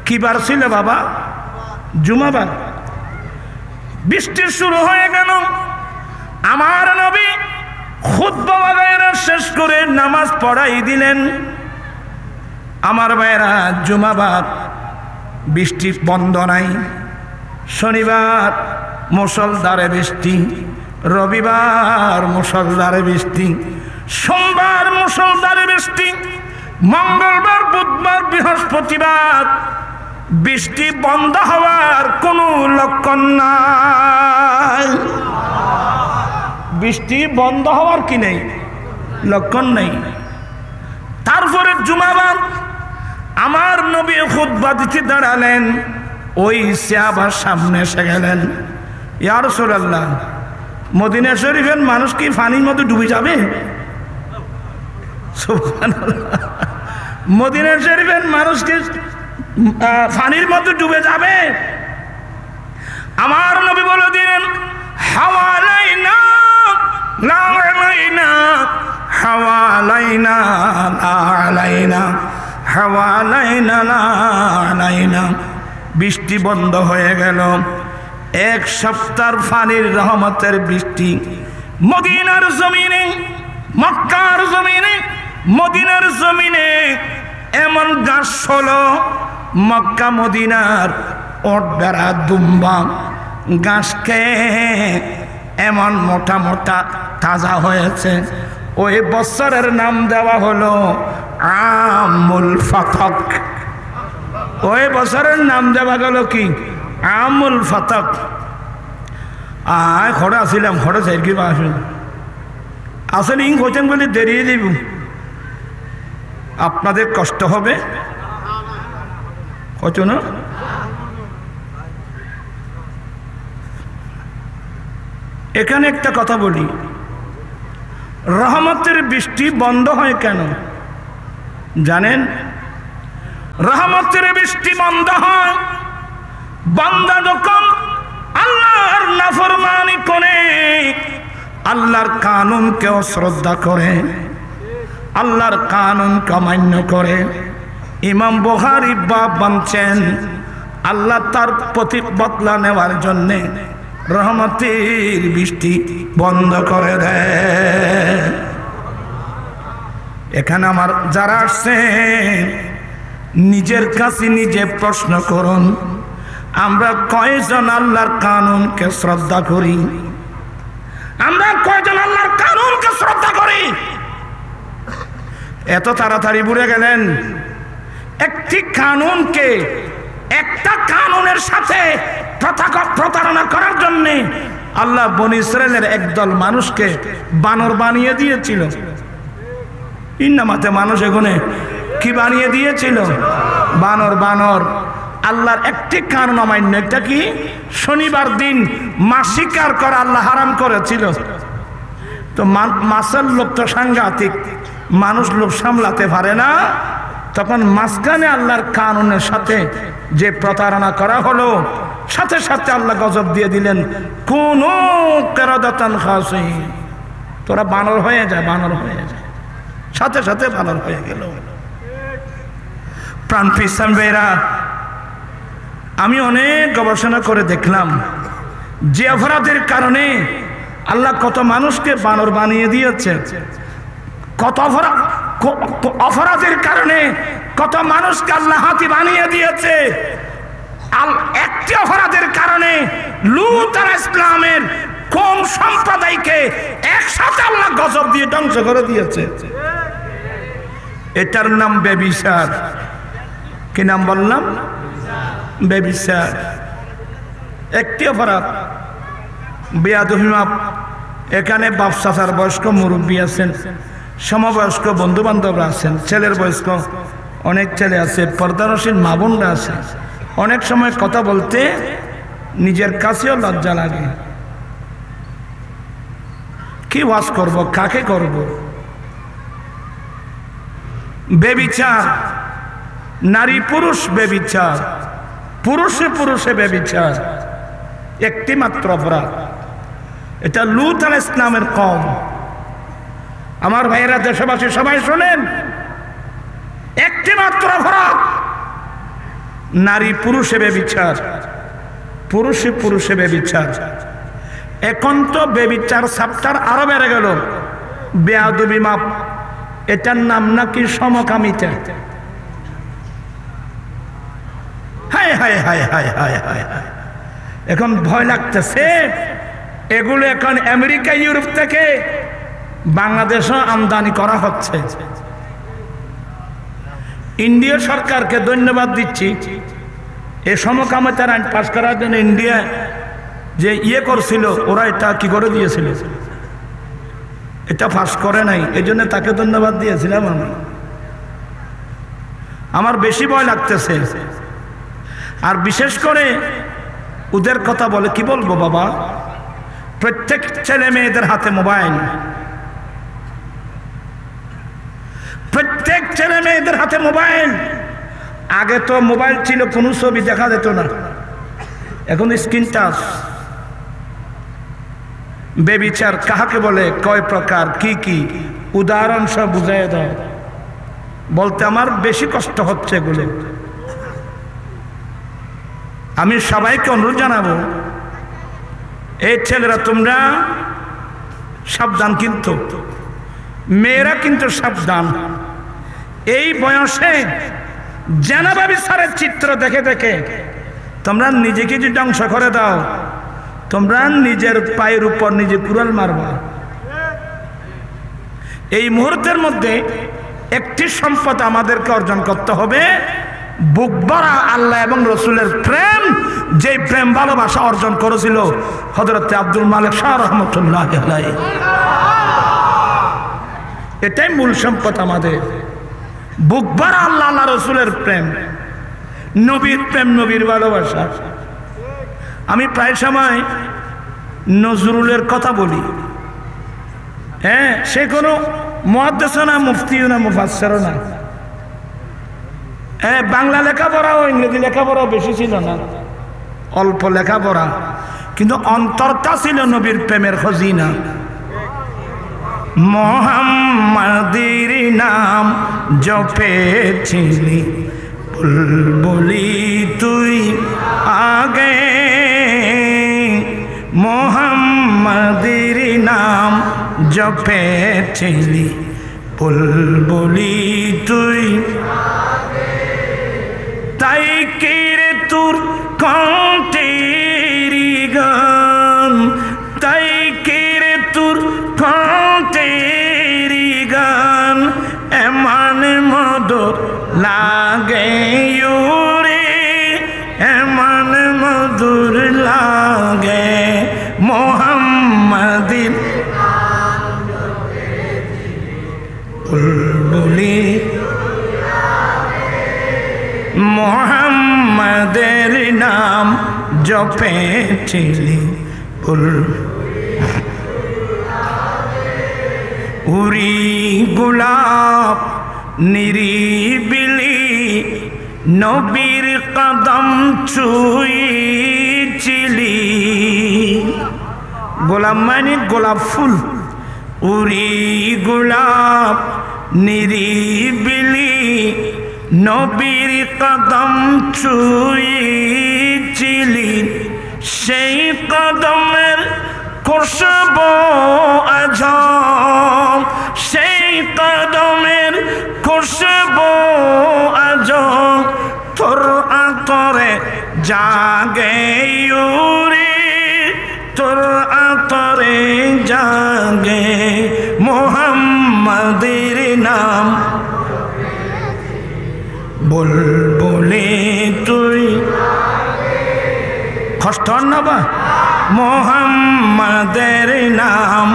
কি বার ছিল বাবা জুমাবার বৃষ্টি শুরু হয়ে গেল আমার নবী খুতবা ওয়াগায়রা শেষ করে নামাজ পড়াই দিলেন আমার ভাইরা জুমাবার বৃষ্টি বন্ধ নাই শনিবার মুষলধারে বৃষ্টি রবিবার মুষলধারে বৃষ্টি সোমবার মুষলধারে বৃষ্টি মঙ্গলবার বুধবার বৃহস্পতিবার বৃষ্টি বন্ধ হওয়ার কোনো লক্ষণ নাই বৃষ্টি বন্ধ হওয়ার কি নেই লক্ষণ নেই তারপরে জুমাবার আমার নবী খুতবা দিতে দাঁড়ালেন ওই সাহাবার সামনে এসে গেলেন ইয়া রাসূলুল্লাহ মদিনা শরীফের মানুষ কি পানির মধ্যে ডুবে যাবে সুবহানাল্লাহ মদিনা শরীফের মানুষকে পানির মধ্যে ডুবে যাবে। আমার নবী বলে দিলেন হাওয়ালাইনা লালাইনা হাওয়ালাইনা লালাইনা হাওয়ালাইনা লালাইনা। বৃষ্টি বন্ধ হয়ে গেল। এক সপ্তাহ পানির রহমতের বৃষ্টি মদিনার জমিনে, মক্কার জমিনে, মদিনার জমিনে এমন গাছ হলো, মক্কা মদিনার ওট বেড়া দুম্বা গাছকে এমন মোটা মোটা তাজা হয়েছে। ওই বছরের নাম দেওয়া হলো আমুল ফাতক। ওই বছরের নাম দেওয়া গেল কি? আমুল ফাতক। খড়ে আসিলাম, খড়ে চাই কি আসুন আসেন ইং হইতেন বলে দেরিয়ে দিব, আপনাদের কষ্ট হবে হয়তো না। এখানে একটা কথা বলি, রহমতের বৃষ্টি বন্ধ হয় কেন জানেন? রহমতের বৃষ্টি বন্ধ হয় বান্দা যখন আল্লাহর নাফরমানি করে, আল্লাহর কানুনকে অশ্রদ্ধা করে, আল্লাহর কানুনকে অমান্য করে। ইমাম বুখারী বাব বানছেন আল্লাহ তার প্রতি বদলা নেওয়ার জন্যে রহমতের বৃষ্টি বন্ধ করে দেয়। এখানে আমার যারা আসছেন নিজের কাছে নিজে প্রশ্ন করুন, আমরা কয়জন আল্লাহর কানুনকে শ্রদ্ধা করি? আমরা কয়জন আল্লাহর কানুনকে শ্রদ্ধা করি? এত তাড়াতাড়ি ভুলে গেলেন। একটি কানুনকে, একটা কানুনের সাথে প্রতারণা করার জন্য আল্লাহ বনী ইসরাইলের একদল মানুষকে বানর বানিয়ে দিয়েছিল। ইন্নামাতে মানুষ এখানে কি বানিয়ে দিয়েছিল? বানর। বানর আল্লাহর একটি কানুন অমান্য। এটা কি? শনিবার দিন মাছ শিকার করা আল্লাহ হারাম করেছিল। তো মাছের লোভ তো সাংঘাতিক, মানুষ লোভ সামলাতে পারে না। তখন মাঝখানে আল্লাহর কানুনের সাথে যে প্রতারণা করা হলো, সাথে সাথে আল্লাহ গজব দিয়ে দিলেন, কোন কেরাদাতান খাসি, তোরা বানর হয়ে যায়, বানর হয়ে যায়। সাথে সাথে বানর হয়ে গেল। প্রাণ পিসাম বেরা, আমি অনেক গবেষণা করে দেখলাম যে অপরাধের কারণে আল্লাহ কত মানুষকে বানর বানিয়ে দিয়েছে, কত অপরাধের কারণে কত মানুষকে আল্লাহ হাতি বানিয়ে দিয়েছে। একটি অপরাধের কারণে লূত আলাইহিস সালামের কোন সম্প্রদায়কে একসাথে আল্লাহ গজব দিয়ে ধ্বংস করে দিয়েছে। এটার নাম ব্যভিচার। কি নাম বললাম? ব্যভিচার। একটি অপরাধ। বেয়াদবি মাপ। এখানে বাপ চাচার বয়স্ক মুরব্বী আছেন, সমবয়স্ক বন্ধু বান্ধবরা আছেন, ছেলের বয়স্ক অনেক ছেলে আছে, পর্দানশীল মা বোনরা আছে। অনেক সময় কথা বলতে নিজের কাছেও লজ্জা লাগে। কি ওয়াজ করব, কাকে করব? ব্যভিচার, নারী পুরুষ ব্যভিচার, পুরুষে পুরুষে ব্যভিচার, একটি মাত্র অপরাধ। এটা লূত আলাইহিস সালামের কওম। আমার ভাইয়েরা, দেশবাসী সবাই শোনেন, একটি মাত্র অপরাধ, নারী পুরুষে ব্যভিচার, পুরুষে পুরুষে ব্যভিচার। এখন তো ব্যভিচার চ্যাপ্টার আরো বেড়ে গেল। বেয়াদবি মাপ। এটার নাম নাকি সমকামিতা। হায় হায় হায় হায় হায় হায় হায়। এখন ভয় লাগতেছে। এগুলো এখন আমেরিকা, ইউরোপ থেকে বাংলাদেশও আমদানি করা হচ্ছে। ইন্ডিয়া সরকারকে ধন্যবাদ দিচ্ছি, এই সমকামিতার আইন পাশ করার জন্য ইন্ডিয়া যে করছিল, ওরা এটা কি করে দিয়েছিল, এটা পাশ করে নাই। এই জন্য তাকে ধন্যবাদ দিয়েছিলাম আমি। আমার বেশি ভয় লাগতেছে। আর বিশেষ করে ওদের কথা বলে কি বলবো বাবা, প্রত্যেক ছেলে মেয়েদের হাতে মোবাইল, প্রত্যেক ছেলে মেয়েদের হাতে মোবাইল। আগে তো মোবাইল ছিল, কোনো ছবি দেখা যেত না, এখন স্ক্রিন টাচ। বেবিচার কাহাকে বলে, কয় প্রকার, কি কি উদাহরণ সব বুঝাই দাও। বলতে আমার বেশি কষ্ট হচ্ছে এগুলো। আমি সবাইকে অনুরোধ জানাবো, এই ছেলেরা তোমরা সাবধান, কিন্তু মেয়েরা কিন্তু সাবধান। এই বয়সে জেনাবা বিচারের চিত্র দেখে দেখে তোমরা নিজেকে যে ধ্বংস করে দাও, তোমরা নিজের পায়ের উপর নিজে কুড়াল মারবা। এই মুহূর্তের মধ্যে একটি সম্পদ আমাদেরকে অর্জন করতে হবে, বুক ভরা আল্লাহ এবং রসুলের প্রেম। যে প্রেম ভালোবাসা অর্জন করেছিল হযরত আব্দুল মালিক শাহ রহমতুল্লাহ আলাইহি, এটাই মূল সম্পদ আমাদের। বুক ভরা আল্লাহ আল্লাহ রসুলের প্রেম, নবীর প্রেম, নবীর ভালোবাসা। আমি প্রায় সময় নজরুলের কথা বলি। হ্যাঁ, সে কোনো মুহাদ্দিসও না, মুফতিও না, মুফাসসিরও না। বাংলা লেখাপড়াও ইংরেজি লেখাপড়াও বেশি ছিল না, অল্প লেখাপড়া, কিন্তু অন্তরটা ছিল নবীর প্রেমের খজিনা। মুহাম্মাদের নাম জপেছিলি বুলবুলি তুই আগে, মুহাম্মাদের নাম জপেছিলি বুলবুলি তুই, তাই কেরে তোর কণ্ঠেরি গান, তাই কেরে তোর কণ্ঠেরি গান এমন মধুর লাগে রে, এমন মধুর লাগে। মুহাম্মাদের বুলবুলি, মুহাম্মাদের নাম জপেছিলি উরি গোলাপ নিরিবিলি নবীর কদম ছুঁয়েছিলি। গোলাপ মানে গোলাপ ফুল, উরি গোলাপ নিরিবিলি নবীর কদম ছুঁয়েছিলি, সেই কদমের খুশবু আজম, সেই কদমের খুশবু আজম তোর আতরে জাগে রে, তোর আতরে জাগে। মুহাম্মাদের নাম বুলবুলি তুই, কষ্ট না বা, মুহাম্মাদের নাম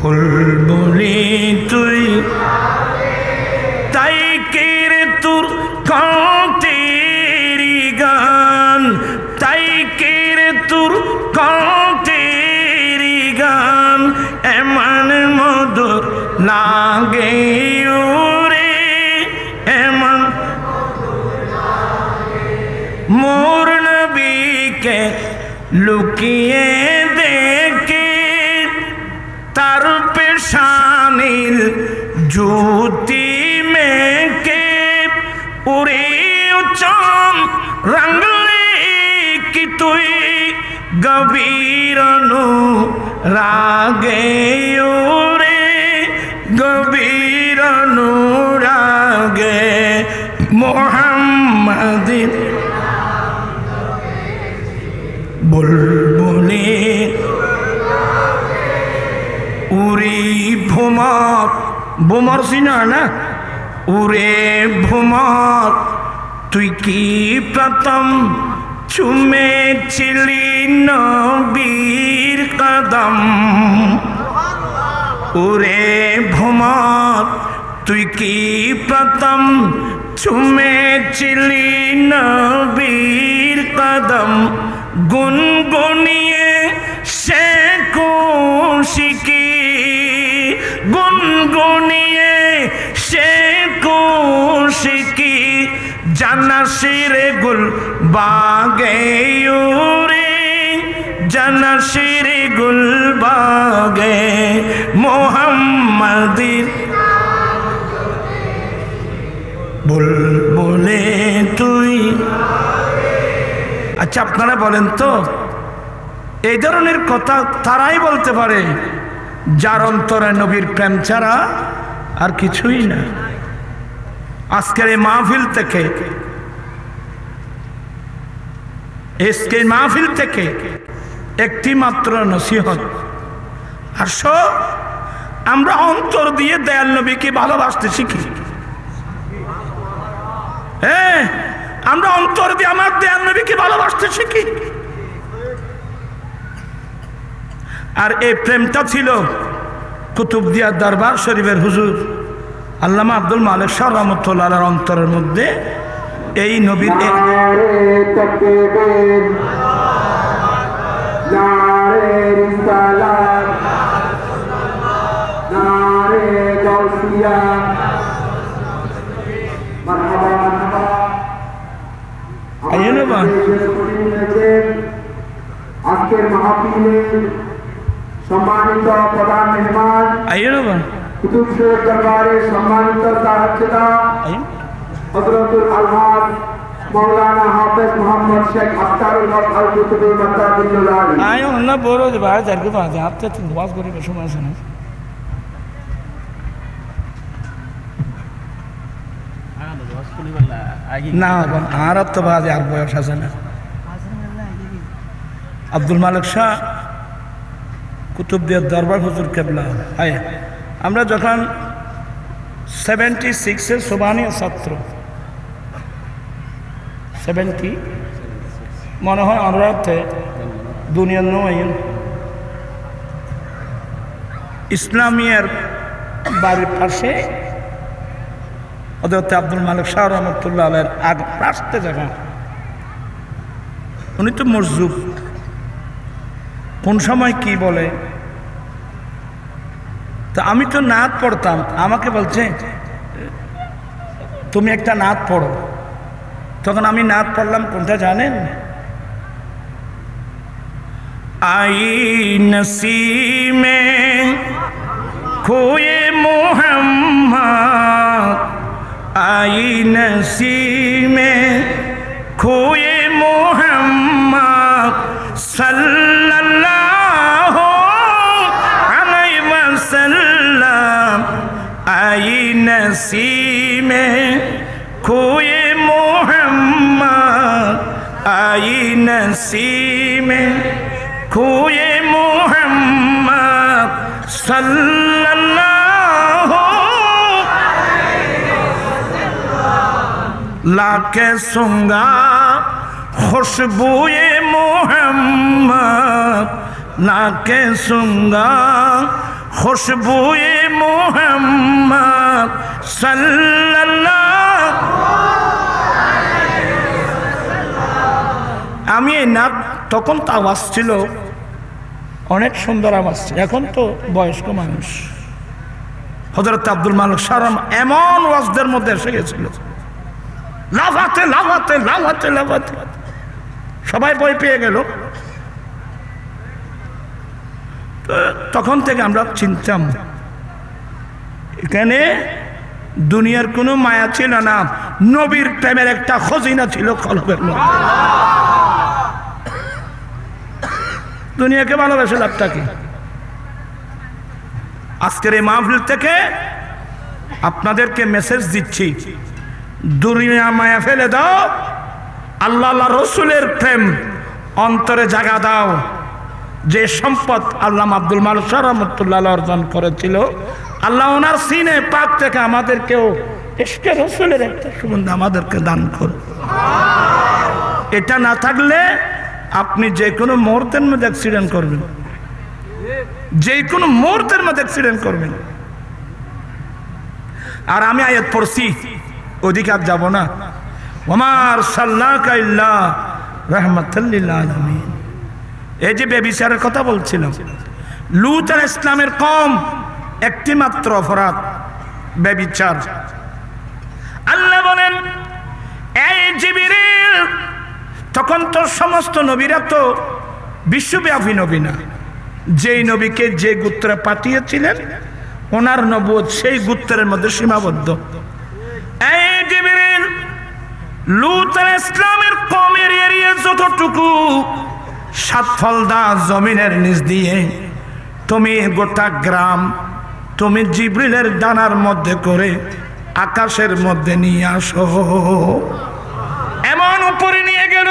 বুলবুলি তুই, তাই কেরে তোর কণ্ঠেরি গান, তাই কেরে তোর কণ্ঠেরি গান এমন মধুর লাগে রে, এমন মোর নবীকে লুকিয়ে দেখে তার পেশানির জ্যোতি মেকে উড়ে উচ্চম রঙলে কি তুই গভীর রাগে ওরে, গভীর রাগে। মুহাম্মাদের বুলবুলি উড়ি ভুমর, ভুমর চিনা না, উড়ে ভুমর তুই কি প্রথম চুমেছিলি নবীর কদম, উড়ে ভুমর তুই কি প্রথম চুমেছিলি নবীর কদম, গুনগুনিয়ে সে খুশিকি, গুনগুনিয়ে সে খুশি बागे उरे जनशिर गुल बागे मोहम्मदी बुलबुले তুই। আচ্ছা আপনারা বলেন তো এই ধরনের কথা তারাই বলতে পারে যার অন্তরে নবীর প্রেম ছাড়া আর কিছুই না। আজকের এই মাহফিল থেকে একটি মাত্র নসিহত, আসো আমরা অন্তর দিয়ে দয়াল নবীকে ভালোবাসতে শিখি। হ্যাঁ, আমরা অন্তর দিয়ে আমার দয়াল নবীকে ভালোবাসতে শিখি। আর এই প্রেমটা ছিল কুতুবদিয়া দরবার শরীফের হুজুর আল্লামা আব্দুল মালিক শাহ রহমতুল্লাহ আলাইহির অন্তরের মধ্যে এই নবীর আজকের মাহফিলের সম্মানিত প্রধান মেহমান কুতুব শরীফ দরবারের সম্মানিত সাহেবজাদা হযরতুল আলহাজ মাওলানা হাফেজ মোহাম্মদ শেখ আখতারুল হক আল কুতুবী মাদ্দাতুল্লাহ আলাইহি আয়ো না বড় যে ভাই জারকে তো আছে আপনি তো ওয়াজ করি সময় আছে না না আর তো বাজে আর বয়স আছে না। আব্দুল মালিক শাহ কুতুবদিয়া দরবার হুজুর কেবলা হায়, আমরা যখন 76-এ সোবানীয় ছাত্র 70 মনে হয় অনুরাধে দুনিয়ার নয় ইসলামিয়ার বাড়ির পাশে হযরত আব্দুল মালিক শাহ রহমতুল্লাহ আলাইহির আগ রাস্তে জায়গা, উনি তো মরজুব, কোন সময় কি বলে। তো আমি তো নাত পড়তাম, আমাকে বলছে তুমি একটা নাত পড়ো। তখন আমি নাত পড়লাম কোনটা জানেন? আই নসীমে খোয়ে মোহাম্মদ, আই নসীমে খোয়ে মোহাম্মদ সাল্লাল্লাহু আলাইহি ওয়াসাল্লাম, আই নসীমে খোয়ে মোহাম্মদ, আই নসীমে খোয়ে মোহাম্মদ সাল্লাল্লাহু लाके सुंगा खुशबुए मोहम्मद, लाके सुंगा खुशबुए मोहम्मद सल्लल्लाहु अलैहि वसल्लम। আমি এই নাত তখন তো আওয়াজ ছিল অনেক সুন্দর আওয়াজ ছিল, এখন তো বয়স্ক মানুষ। হযরত আব্দুল মালিক শাহ এমন ওয়াজদের মধ্যে এসে গেছিল, লাফাতে লাফাতে লাফাতে লাফাতে সবাই ভয় পেয়ে গেল। তখন থেকে আমরা চিনতাম এখানে দুনিয়ার কোনো মায়া ছিল না, নবীর প্রেমের একটা খজিনা ছিল কলবের মধ্যে। দুনিয়াকে ভালোবেসে লাভটা কি? আজকের এই মাহফিল থেকে আপনাদেরকে মেসেজ দিচ্ছি, দুনিয়া মায়া ফেলে দাও, আল্লাহ আল্লাহ রসুলের প্রেম অন্তরে জায়গা দাও। যে সম্পদ আল্লামা আব্দুল মালিক শাহ রহমতুল্লাহ অর্জন করেছিল, আল্লাহ ওনার সিনে পাক থেকে আমাদেরকেও ইশকে রসুলের একটা সুগন্ধ আমাদেরকে দান করো। এটা না থাকলে আপনি যে কোনো মুহূর্তের মধ্যে অ্যাক্সিডেন্ট করবেন, যে কোনো মুহূর্তের মধ্যে অ্যাক্সিডেন্ট করবেন। আর আমি আয়াত পড়ছি, ওদিকে আর যাব না। ওমা আরসালনাকা ইল্লা রাহমাতাল লিল আলামিন। এই যে বেবিচারের কথা বলছিলাম, লূত আলাইহিস সালামের কওম একটি মাত্র অপরাধ বেবিচার। আল্লাহ বলেন, এই জিবরিল তখন তো সমস্ত নবীরা তো বিশ্বব্যাপী নবী না, যেই নবীকে যে গোত্রে পাঠিয়েছিলেন ওনার নবুয়ত সেই গোত্রের মধ্যে সীমাবদ্ধ। এই জিবরিল লূত আলাইহিস সালামের কওমের এরিয়া যতটুকু সাতফলদা জমিনের নিচ দিয়ে তুমি গোটা গ্রাম তুমি জিবরিলের ডানার মধ্যে করে আকাশের মধ্যে নিয়ে আসো। এমন উপরে নিয়ে গেল,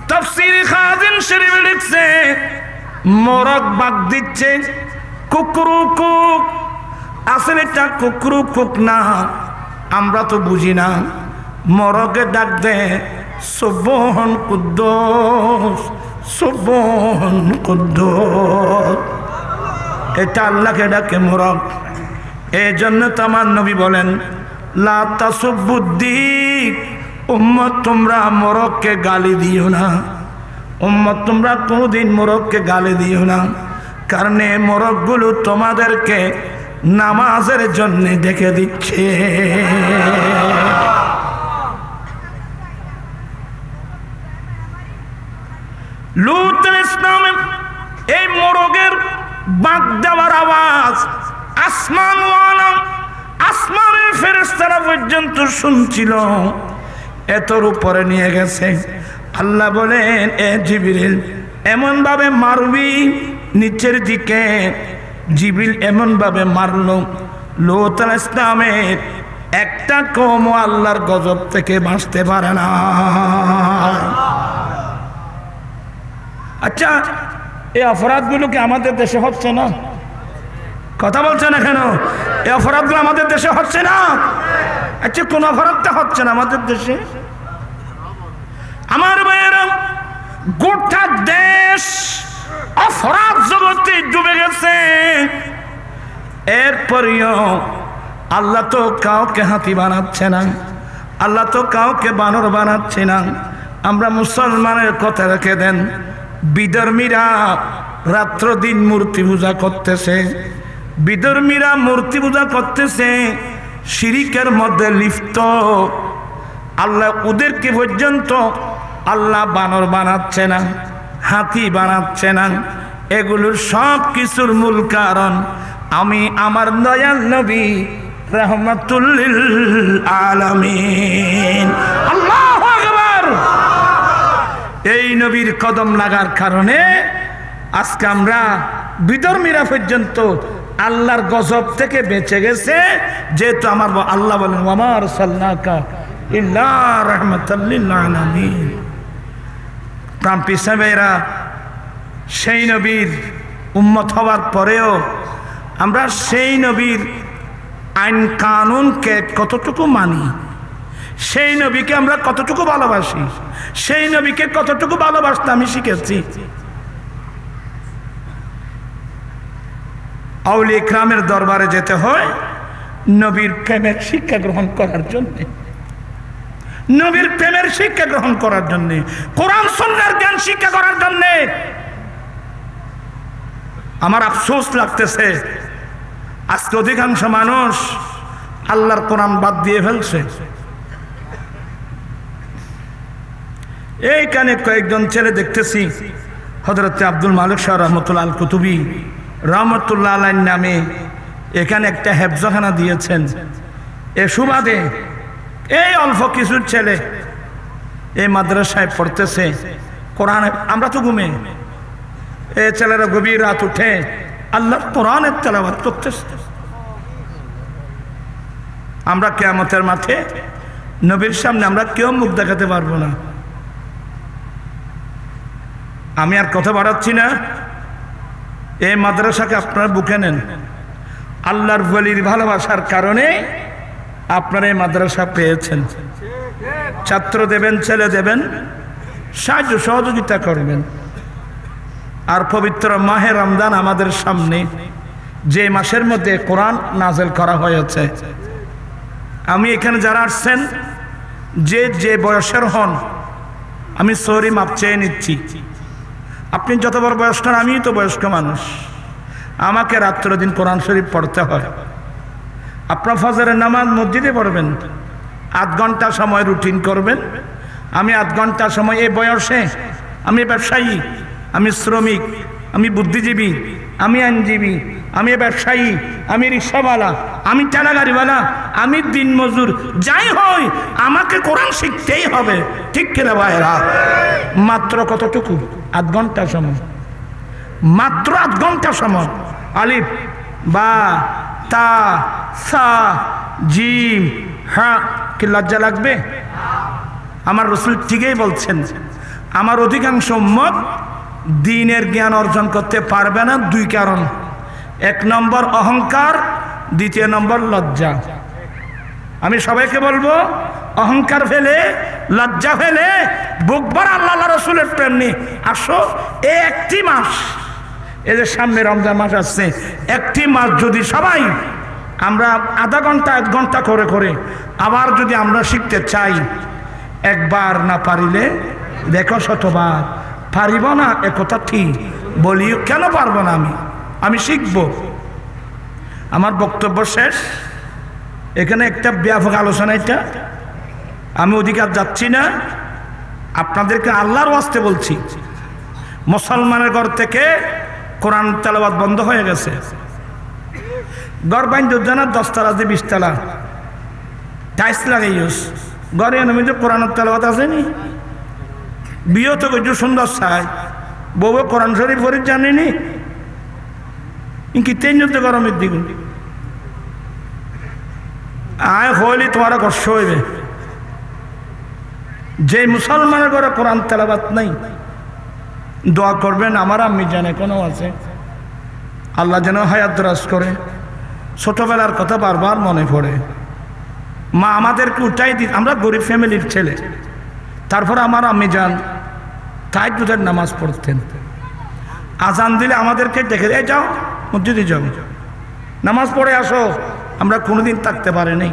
তাফসীর খাজিন শরীফ লিখছে মোরগ বাগ দিচ্ছে কুকরু কুক, আসলে এটা কুকরু কুক না, আমরা তো বুঝি না। মোরগে ডাক দে সুবহান কুদ্দুস সুবহান কুদ্দুস, এটা আল্লাহকে ডাকে মোরগ। এই জন্য তো আমার নবী বলেন লা তাসুবুদ্দিক, উম্মত তোমরা মোরগকে গালি দিও না, উম্মত তোমরা কোনদিন মোরগকে গালি দিও না, কারণ এই মোরগগুলো তোমাদেরকে নামাজের জন্য ডেকে দিচ্ছে। লূত আলাইহিস সালাম এই মোরগের বাগ দেওয়ার আওয়াজ আসমানের ফেরেশতারা পর্যন্ত শুনছিল, এতর উপরে নিয়ে গেছে। আল্লাহ বলেন এ জিবরিল এমন ভাবে মারবি নিচের দিকে। জিবরিল এমন ভাবে মারলো লূত আলাইহিস সালামের একটা কওম আল্লাহর গজব থেকে বাঁচতে পারে না। আচ্ছা, এই অপরাধগুলো কি আমাদের দেশে হচ্ছে না? কথা বলছে না কেন? এই অপরাধগুলো আমাদের দেশে হচ্ছে না? আচ্ছা, কোন অপরাধটা হচ্ছে না আমাদের দেশে? আমার ভাইয়েরা, গোটা দেশ অপরাধ জগতে ডুবে গেছে। এরপরেও আল্লাহ তো কাউকে হাতি বানাচ্ছে না, আল্লাহ তো কাউকে বানর বানাচ্ছে না। আমরা মুসলমানের কথা রেখে দেন, বিধর্মীরা রাত্র দিন মূর্তি পূজা করতেছে, বিধর্মীরা মূর্তি পূজা করতেছে, শিরিকের মধ্যে লিপ্ত। আল্লাহ ওদেরকে পর্যন্ত আল্লাহ বানর বানাচ্ছে না, হাতি বানাচ্ছে না। এগুলোর সব কিছুর মূল কারণ আমি আমার দয়াল নবী রাহমাতুল লিল আলামিন। আল্লাহু আকবার। এই নবীর কদম লাগার কারণে আজকে আমরা বিধর্মীরা পর্যন্ত আল্লাহর গজব থেকে বেঁচে গেছে। যেহেতু আমার আল্লাহ বলেন ওয়া মা আরসালনাকা ইল্লা রাহমাতাল লিল আলামিন। প্রাণপ্রিয় সাহাবায়েরা, সেই নবীর উম্মত হওয়ার পরেও আমরা সেই নবীর আইন কানুনকে কতটুকু মানি, সেই নবীকে আমরা কতটুকু ভালোবাসি, সেই নবীকে কতটুকু ভালোবাসতে আমি শিখেছি। আউলিয়া ইকরামের দরবারে যেতে হয় নবীর প্রেমের শিক্ষা গ্রহণ করার জন্য, নবীর প্রেমের শিক্ষা গ্রহণ করার জন্য, কোরআন সুন্নাহর জ্ঞান শিক্ষা করার জন্য। আমার আফসোস লাগতেছে আজকে অধিকাংশ মানুষ আল্লাহর কোরআন বাদ দিয়ে ফেলছে। এইখানে কয়েকজন ছেলে দেখতেছি, হযরত আব্দুল মালিক শাহ রহমতুল্লাহ আল কুতুবী রহমতুল্লাহ আলাইহির নামে এখানে একটা হেফজখানা দিয়েছেন। এ সুবাদে এই অল্প কিছু ছেলে এই মাদ্রাসায় পড়তেছে কোরআন। আমরা তো ঘুমে, এই ছেলেরা গভীর রাত উঠে আল্লাহর কোরআনের তেলাওয়াত করতেছে। আমরা কিয়ামতের মাঠে নবীর সামনে আমরা কেউ মুখ দেখাতে পারবো না। আমি আর কথা বাড়াচ্ছি না, এই মাদ্রাসাকে আপনারা বুকে নেন। আল্লাহর ওলির ভালোবাসার কারণে আপনারা এই মাদ্রাসা পেয়েছেন। ছাত্র দেবেন, ছেলে দেবেন, সাহায্য সহযোগিতা করবেন। আর পবিত্র মাহে রমজান আমাদের সামনে, যে মাসের মধ্যে কোরআন নাযিল করা হয়েছে। আমি এখানে যারা আসছেন যে যে বয়সের হন, আমি সরি মাপ চেয়ে নিচ্ছি। আপনি যত বড় বয়স্ক, আমিই তো বয়স্ক মানুষ, আমাকে রাত্র দিন কোরআন শরীফ পড়তে হয়। আপনার ফজরের নামাজ মসজিদে পড়বেন, আধ ঘন্টা সময় রুটিন করবেন, আমি আধ ঘন্টা সময় এই বয়সে আমি ব্যবসায়ী, আমি শ্রমিক, আমি বুদ্ধিজীবী, আমি আইনজীবী, আমি ব্যবসায়ী, আমি রিক্সাওয়ালা, আমি ঠেলাগাড়িওয়ালা, আমি দিনমজুর, যাই হই আমাকে কোরআন শিখতেই হবে। ঠিক কিনা ভাইরা? মাত্র কতটুকু? আধ ঘন্টা সময়, মাত্র আধ ঘন্টা সময়। আলিফ বা তা সা জিম হা। কি লজ্জা লাগবে? আমার রাসূল ঠিকই বলছেন, আমার অধিকাংশ উম্মত দ্বীনের জ্ঞান অর্জন করতে পারবে না দুই কারণ। এক নম্বর অহংকার, দ্বিতীয় নম্বর লজ্জা। আমি সবাইকে বলবো, অহংকার ফেলে, লজ্জা ফেলে, বুকবার আল্লাহ রাসূলের প্রেম নিয়ে আসো। এই একটি মাস, এদের সামনে রমজান মাস আসছে, একটি মাস যদি সবাই আমরা আধা ঘন্টা এক ঘন্টা করে করে আবার যদি আমরা শিখতে চাই, একবার না পারিলে দেখো শতবার। পারিব না একথা ঠিক বলি, কেন পারবো না? আমি শিখব। আমার বক্তব্য শেষ। এখানে একটা ব্যাপক আলোচনা, এটা আমি অধিকার যাচ্ছি না, আপনাদেরকে আল্লাহর ওয়াস্তে বলছি। মুসলমানের ঘর থেকে কোরআন তেলাওয়াত বন্ধ হয়ে গেছে। ঘর বাইন্দ জানা 10 তলা 20 তলা টাইস লাগাইস, ঘরে এনে যে কোরআন তেলাওয়াত আসেনি। বিয়ে তো কিছু সুন্দর চাই, বউ কোরআন শরীফ পড়ে জানেনি, কি তেন গরমের দিকে আয় হইলে তোমার কষ্ট হইবে। যে মুসলমানের ঘরে কোরআন তেলাওয়াত নাই, দোয়া করবেন আমার আম্মি জানে কোনো আছে, আল্লাহ যেন হায়াত দরাজ করে। ছোটবেলার কথা বারবার মনে পড়ে। মা আমাদেরকে উঠাই দিত, আমরা গরিব ফ্যামিলির ছেলে, তারপর আমার আম্মি যান তাহাজ্জুদের নামাজ পড়তেন। আজান দিলে আমাদেরকে ডেকে, এই যাও মসজিদে যাও, নামাজ পড়ে আসো। আমরা কোনোদিন থাকতে পারিনি।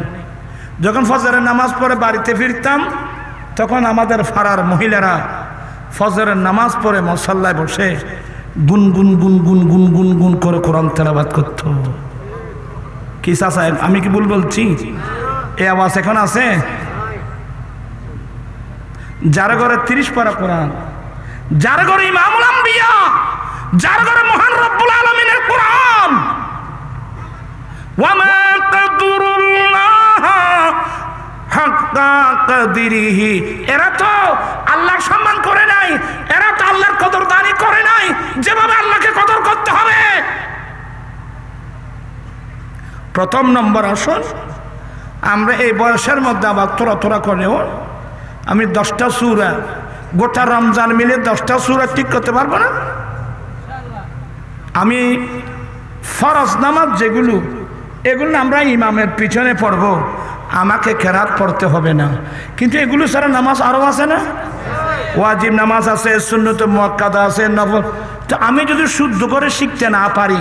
যখন ফজরের নামাজ পড়ে বাড়িতে ফিরতাম, তখন আমাদের ফাড়ার মহিলারা ফজরের নামাজ পড়ে মুসল্লায় বসে গুনগুন গুনগুন গুনগুন গুন করে কোরআন তেলাওয়াত করত। কি সাহেব, আমি কি ভুল বলছি? এই আওয়াজ এখন আছে? যার ঘরে 30 পারা কোরআন, যার ঘরে ইমামুল আম্বিয়া, যার ঘরে মহান রব্বুল আলামিনের কোরআন, ওয়া মা কাদরুল্লাহ হাক্কা কাদরিহি, এরা তো আল্লাহর সম্মান করে নাই, এরা তো আল্লাহর কদরদানি করে নাই যেভাবে আল্লাহকে কদর করতে হবে। প্রথম নম্বর আসুন, আমরা এই বয়সের মধ্যে আবার তোরা করেও আমি 10টা সূরা, গোটা রমজান মিলে 10টা সূরা ঠিক করতে পারবো না। আমি ফরজ নামাজ যেগুলো, এগুলো আমরা ইমামের পিছনে পড়ব, আমাকে কেরাত পড়তে হবে না। কিন্তু এগুলো ছাড়া নামাজ আরও আছে না? ওয়াজিব নামাজ আছে, সুন্নত মুআক্কাদা আছে, নফল। তো আমি যদি শুদ্ধ করে শিখতে না পারি,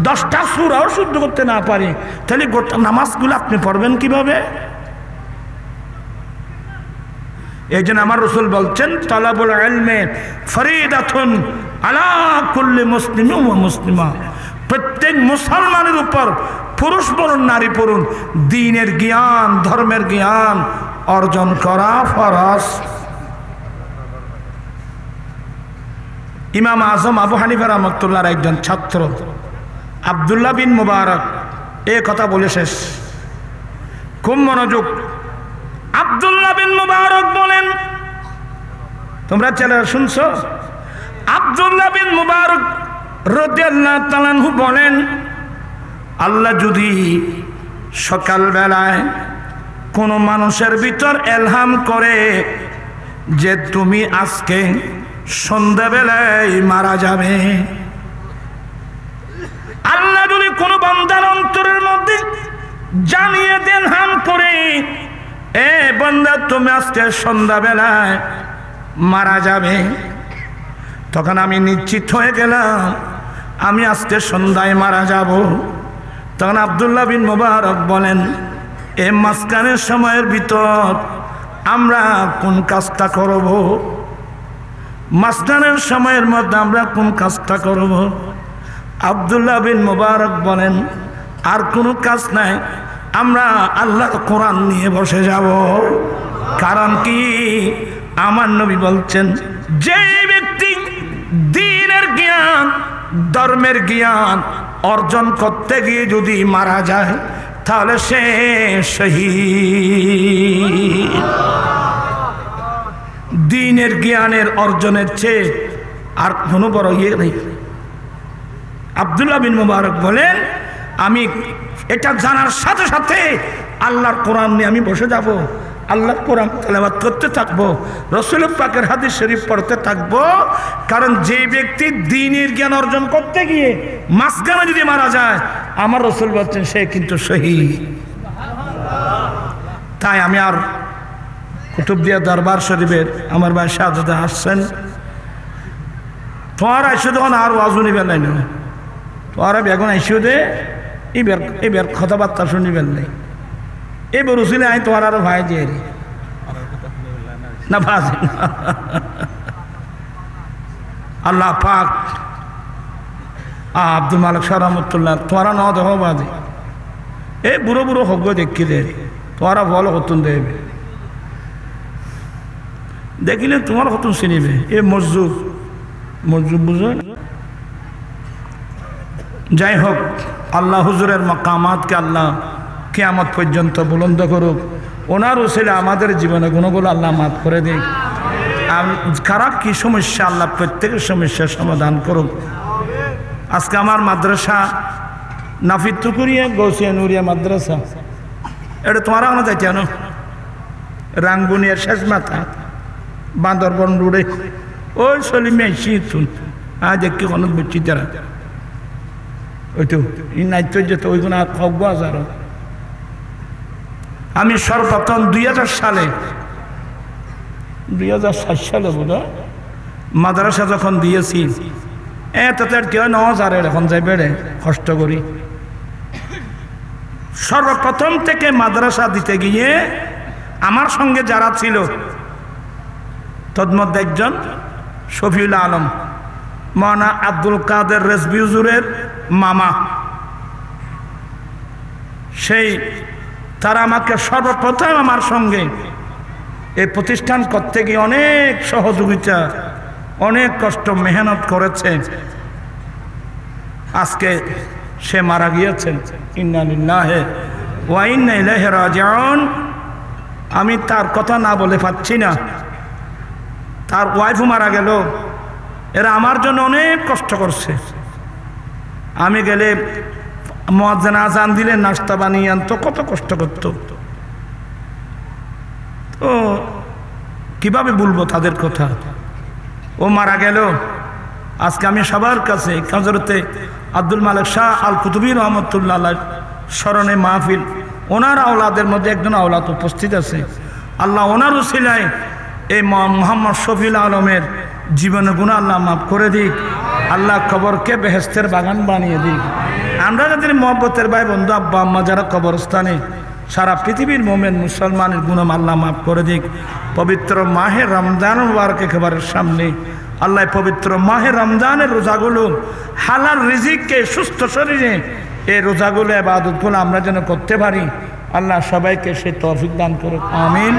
10টা সূরাও শুদ্ধ করতে না পারি, তাহলে গোটা নামাজগুলো আপনি পড়বেন কিভাবে? এই জন্য আমার রাসূল বলছেন, তালাবুল ইলমি ফরিদাতুন আলা কুল্লি মুসলিমিন ওয়া মুসলিমা। প্রত্যেক মুসলমানের উপর, পুরুষ বলুন নারী বলুন, দ্বীনের জ্ঞান, ধর্মের জ্ঞান অর্জন করা ফরজ। ইমাম আজম আবু হানিফা রাহমাতুল্লাহর একজন ছাত্র আব্দুল্লাহ বিন মুবারক এই কথা বলে শেষ। খুব মনোযোগ। আব্দুল্লাহ বিন মুবারক বলেন, তোমরা ছেলেরা শুনছো? আব্দুল্লাহ বিন মুবারক রাদিয়াল্লাহু তাআলা আনহু বলেন, আল্লাহ যদি সকাল বেলায় কোনো মানুষের ভিতর এলহাম করে যে তুমি আজকে সন্ধ্যাবেলায় মারা যাবে, আল্লাহ যদি কোনো বান্দার অন্তরের মধ্যে জানিয়ে দেন হাম করে, এ বান্দা তুমি আজকে সন্ধ্যাবেলায় মারা যাবে, তখন আমি নিশ্চিত হয়ে গেলাম আমি আজকে সন্ধ্যায় মারা যাব। তখন আব্দুল্লাহ বিন মুবারক বলেন, এ মাঝখানের সময়ের ভিতর আমরা কোন কাজটা করব? মাঝখানের সময়ের মধ্যে আমরা কোন কাজটা করব? আব্দুল্লাহ বিন মুবারক বলেন, আর কোনো কাজ নাই, আমরা আল্লাহর কোরআন নিয়ে বসে যাব। কারণ কি? আমার নবী বলছেন, যে ব্যক্তি দ্বীনের জ্ঞান, ধর্মের জ্ঞান অর্জন করতে গিয়ে যদি মারা যায় তাহলে সে শহীদ। দ্বীনের জ্ঞানের অর্জনের চেয়ে আর কোনো বড় ইয়ে নেই। আব্দুল্লাহ বিন মুবারক বলেন, আমি এটা জানার সাথে সাথে আল্লাহর কোরআন নিয়ে আমি বসে যাব, আল্লাহর কোরআন তেলাওয়াত করতে থাকবো, রাসূল পাকের হাদিস শরীফ পড়তে থাকবো। কারণ যে ব্যক্তি দ্বীনের জ্ঞান অর্জন করতে গিয়ে মাঝখানে যদি মারা যায়, আমার রাসূল বলছেন সে কিন্তু শহীদ। তাই আমি আর কুতুবদিয়া দরবার শরীফের আমার ভাই শাহজাদা আসছেন, তোমার আইসো তখন আর ওয়াজ নিবেন নাই, না তোমার এখন আইসো দে এবার কথাবার্তা শুনিবেন নাই। এবার উচিলে আই তোমার আরো ভাই যে না ভাজ আল্লাহ পাক আব্দুল মালিক শাহ রহমতুল্লাহ তোমারা ন দেহ বাজে এ বুড়ো বুড়ো হগ্য দেখি দে, তোমারা বলো হতুন দেবে, দেখিলে তোমার হতুন চিনিবে। এ মসজুদ বুঝো। যাই হোক, আল্লাহ হুজুরের মাকামাতকে আল্লাহ কিয়ামত পর্যন্ত বুলন্দ করুক। ওনার উসিলে আমাদের জীবনে গুণগুলো আল্লাহ মাফ করে দিক। খারাপ কি সমস্যা আল্লাহ প্রত্যেকের সমস্যার সমাধান করুক। আজকে আমার মাদ্রাসা নাফিদ তুকুরিয়া গৌসিয়া নুরিয়া মাদ্রাসা, এটা তোমার আমরা যাইতে না, রাঙ্গুনিয়ার শেষ মাথা বান্দরবন রোডে ওই সলিমে আইসি তুন আজ একটি কোনো বুঝছি তারা ওই তো এই নাইত যেত ওইগুলো আর খব্য আজার। আমি সর্বপ্রথম 2000 সালে 2007 সালে বোধ মাদ্রাসা যখন দিয়েছি, তাতে আর কেউ 9000 এখন যাই বেড়ে কষ্ট করি। সর্বপ্রথম থেকে মাদ্রাসা দিতে গিয়ে আমার সঙ্গে যারা ছিল তন্মধ্যে একজন শফিউল আলম মাওলানা আব্দুল কাদের রেজভী হুজুরের মামা, সেই তারা আমাকে সর্বপ্রথম আমার সঙ্গে এই প্রতিষ্ঠান করতে গিয়ে অনেক সহযোগিতা, অনেক কষ্ট মেহনত করেছে। আজকে সে মারা গিয়েছেন, ইন্না লিল্লাহি ওয়া ইন্না ইলাইহি রাজিউন। আমি তার কথা না বলে পাচ্ছি না। তার ওয়াইফও মারা গেল, এরা আমার জন্য অনেক কষ্ট করছে। আমি গেলে মুয়াজ্জিন আযান দিলে নাস্তা বানিয়ে আনতো, কত কষ্ট করতো। তো কিভাবে বলবো তাদের কথা। ও মারা গেল। আজকে আমি সবার কাছে হযরতে আব্দুল মালিক শাহ আল কুতুবী রহমতুল্লাহ আলাইহির স্মরণে মাহফিল, ওনার আওলাদের মধ্যে একজন আওলাদ উপস্থিত আছে। আল্লাহ ওনার উসিলায় এই মোহাম্মদ শফিউল আলমের জীবনে গুনাহ আল্লাহ মাফ করে দিক। আল্লাহ কবরকে বেহেশতের বাগান বানিয়ে দিক। আমরা যাদের মহব্বতের ভাই বন্ধু আব্বা আম্মা যারা কবরস্থানে, সারা পৃথিবীর মোমেন মুসলমানের গুনাহ আল্লাহ মাফ করে দিক। পবিত্র মাহে রমজান মুবারক একেবারে সামনে, আল্লাহ পবিত্র মাহে রমজানের রোজাগুলো হালাল রিজিককে সুস্থ শরীরে এই রোজাগুলো ইবাদতগুলো আমরা যেন করতে পারি, আল্লাহ সবাইকে সে তৌফিক দান করুক, আমিন।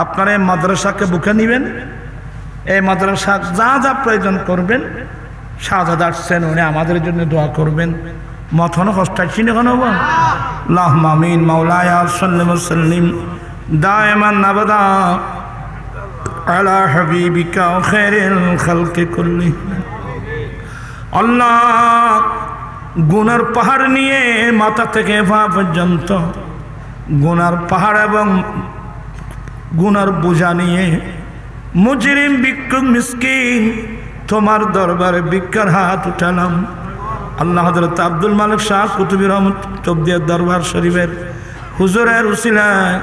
আপনারা এই মাদ্রাসাকে বুকে নেবেন, এই মাদ্রাসা যা যা প্রয়োজন করবেন, শাহজাদা আসছেন উনি আমাদের জন্য দোয়া করবেন। মথন কষ্টাচ্ছি না কেন আল্লাহুম্মা আমিন। মাওলায়া সাল্লি ওয়া সাল্লিম দাইমান আবাদা আলা হাবিবিকা খায়রিল খালকি কুল্লিহিম। আল্লাহ গুনার পাহাড় নিয়ে মাথা থেকে পা পর্যন্ত গুনার পাহাড় এবং গুনার বোঝা নিয়ে মুজরিম ভিক্ষুক মিসকিন তোমার দরবারে ভিক্ষার হাত উঠালাম। আল্লাহ হযরত আব্দুল মালিক শাহ কুতুবী রহমতুল্লাহ দরবার শরীফের হুজুরের উসিলায়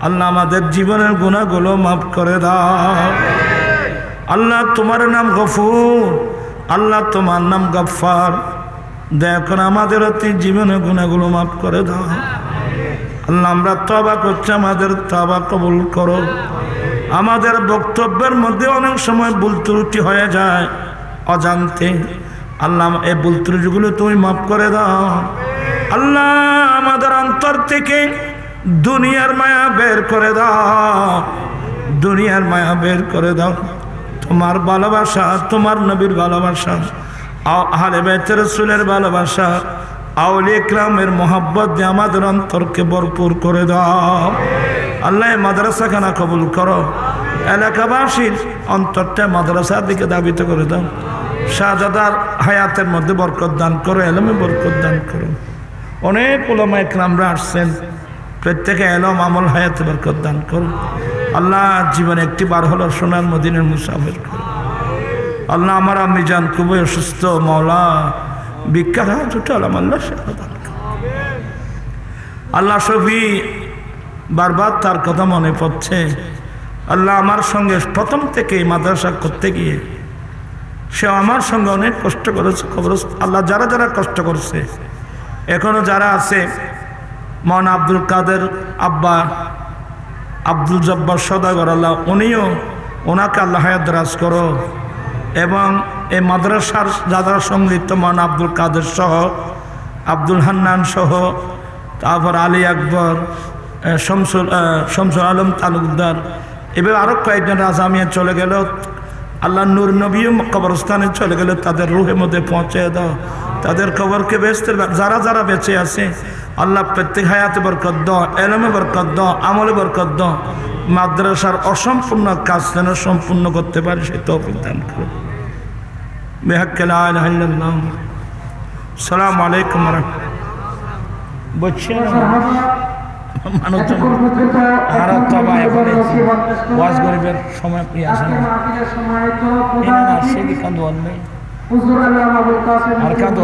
আল্লাহ আমাদের জীবনের গুনাহগুলো মাফ করে দাও। আল্লাহ তোমার নাম গফুর, আল্লাহ তোমার নাম গফফার। দয়া করে আমাদের অতি জীবনের গুনাহগুলো মাফ করে দাও। আল্লাহ আমরা তওবা করছি, আমাদের তওবা কবুল করো। আমাদের বক্তব্যের মধ্যে অনেক সময় ভুল ত্রুটি হয়ে যায় অজান্তে, আল্লাহ এই ভুল ত্রুটিগুলো তুমি মাফ করে দাও। আল্লাহ আমাদের অন্তর থেকে দুনিয়ার মায়া বের করে দাও, দুনিয়ার মায়া বের করে দাও। তোমার ভালোবাসা, তোমার নবীর ভালোবাসা, আহলে বাইত রাসূলের ভালোবাসা, আউলিয়া কিরামের মোহাব্বত দিয়ে আমাদের অন্তরকে ভরপুর করে দাও। আল্লাহ মাদ্রাসাখানা কবুল করো, এলাকাবাসীর অন্তরটা মাদ্রাসার দিকে ধাবিত করে দাও। শাহজাদার হায়াতের মধ্যে বরকত দান করো, এলমে বরকত দান করো। অনেক উলামা ইকরামরা আসছেন, প্রত্যেকে এলম আমল হায়াতে বরকত দান করো। আল্লাহ জীবনে একটি বার হলো সোনার মদিনার মুসাফির করো। আল্লাহ আমার আম্মি জান খুবই অসুস্থ, মাওলা ভিক্ষার হাত উঠালাম, আল্লাহ সেবা দান করো। আল্লাহ শফি বারবার তার কথা মনে পড়ছে। আল্লাহ আমার সঙ্গে প্রথম থেকে মাদ্রাসা করতে গিয়ে সে আমার সঙ্গে অনেক কষ্ট করেছে। খবর আল্লাহ যারা যারা কষ্ট করছে, এখনো যারা আছে, মৌলানা আব্দুল কাদের আব্বা আব্দুল জব্বার সদাগর, আল্লাহ উনিও, ওনাকে আল্লাহ হায়াত দারাজ করো। এবং এই মাদ্রাসার যারা সংযুক্ত মৌলানা আব্দুল কাদের সহ, আব্দুল হান্নান সহ, তারপর আলী আকবর, শামসুল আলম তালুকদার, এবার আরও কয়েকজন রাজামিয়া চলে গেল। আল্লাহ নূর নবীও কবরস্থানে চলে গেলে তাদের রুহের মধ্যে পৌঁছে দাও, তাদের কবরকে বেহেশতের। যারা যারা বেঁচে আছে আল্লাহ প্রত্যেক হায়াতে বরকত দাও, এলমে বরকত দাও, আমলে বরকত দাও। মাদ্রাসার অসম্পূর্ণ কাজ যেন সম্পূর্ণ করতে পারে সেই তৌফিক দান করো। বিহাক্কে লা ইলাহা ইল্লাল্লাহ। আসসালামু আলাইকুম ওয়া রাহমাতুল্লাহ। বুঝছেন মানুষজন হারা তবা এখন ওয়াজ গরিবের সময় কি আসে না, সেদিকে কান্দো আর কান্দো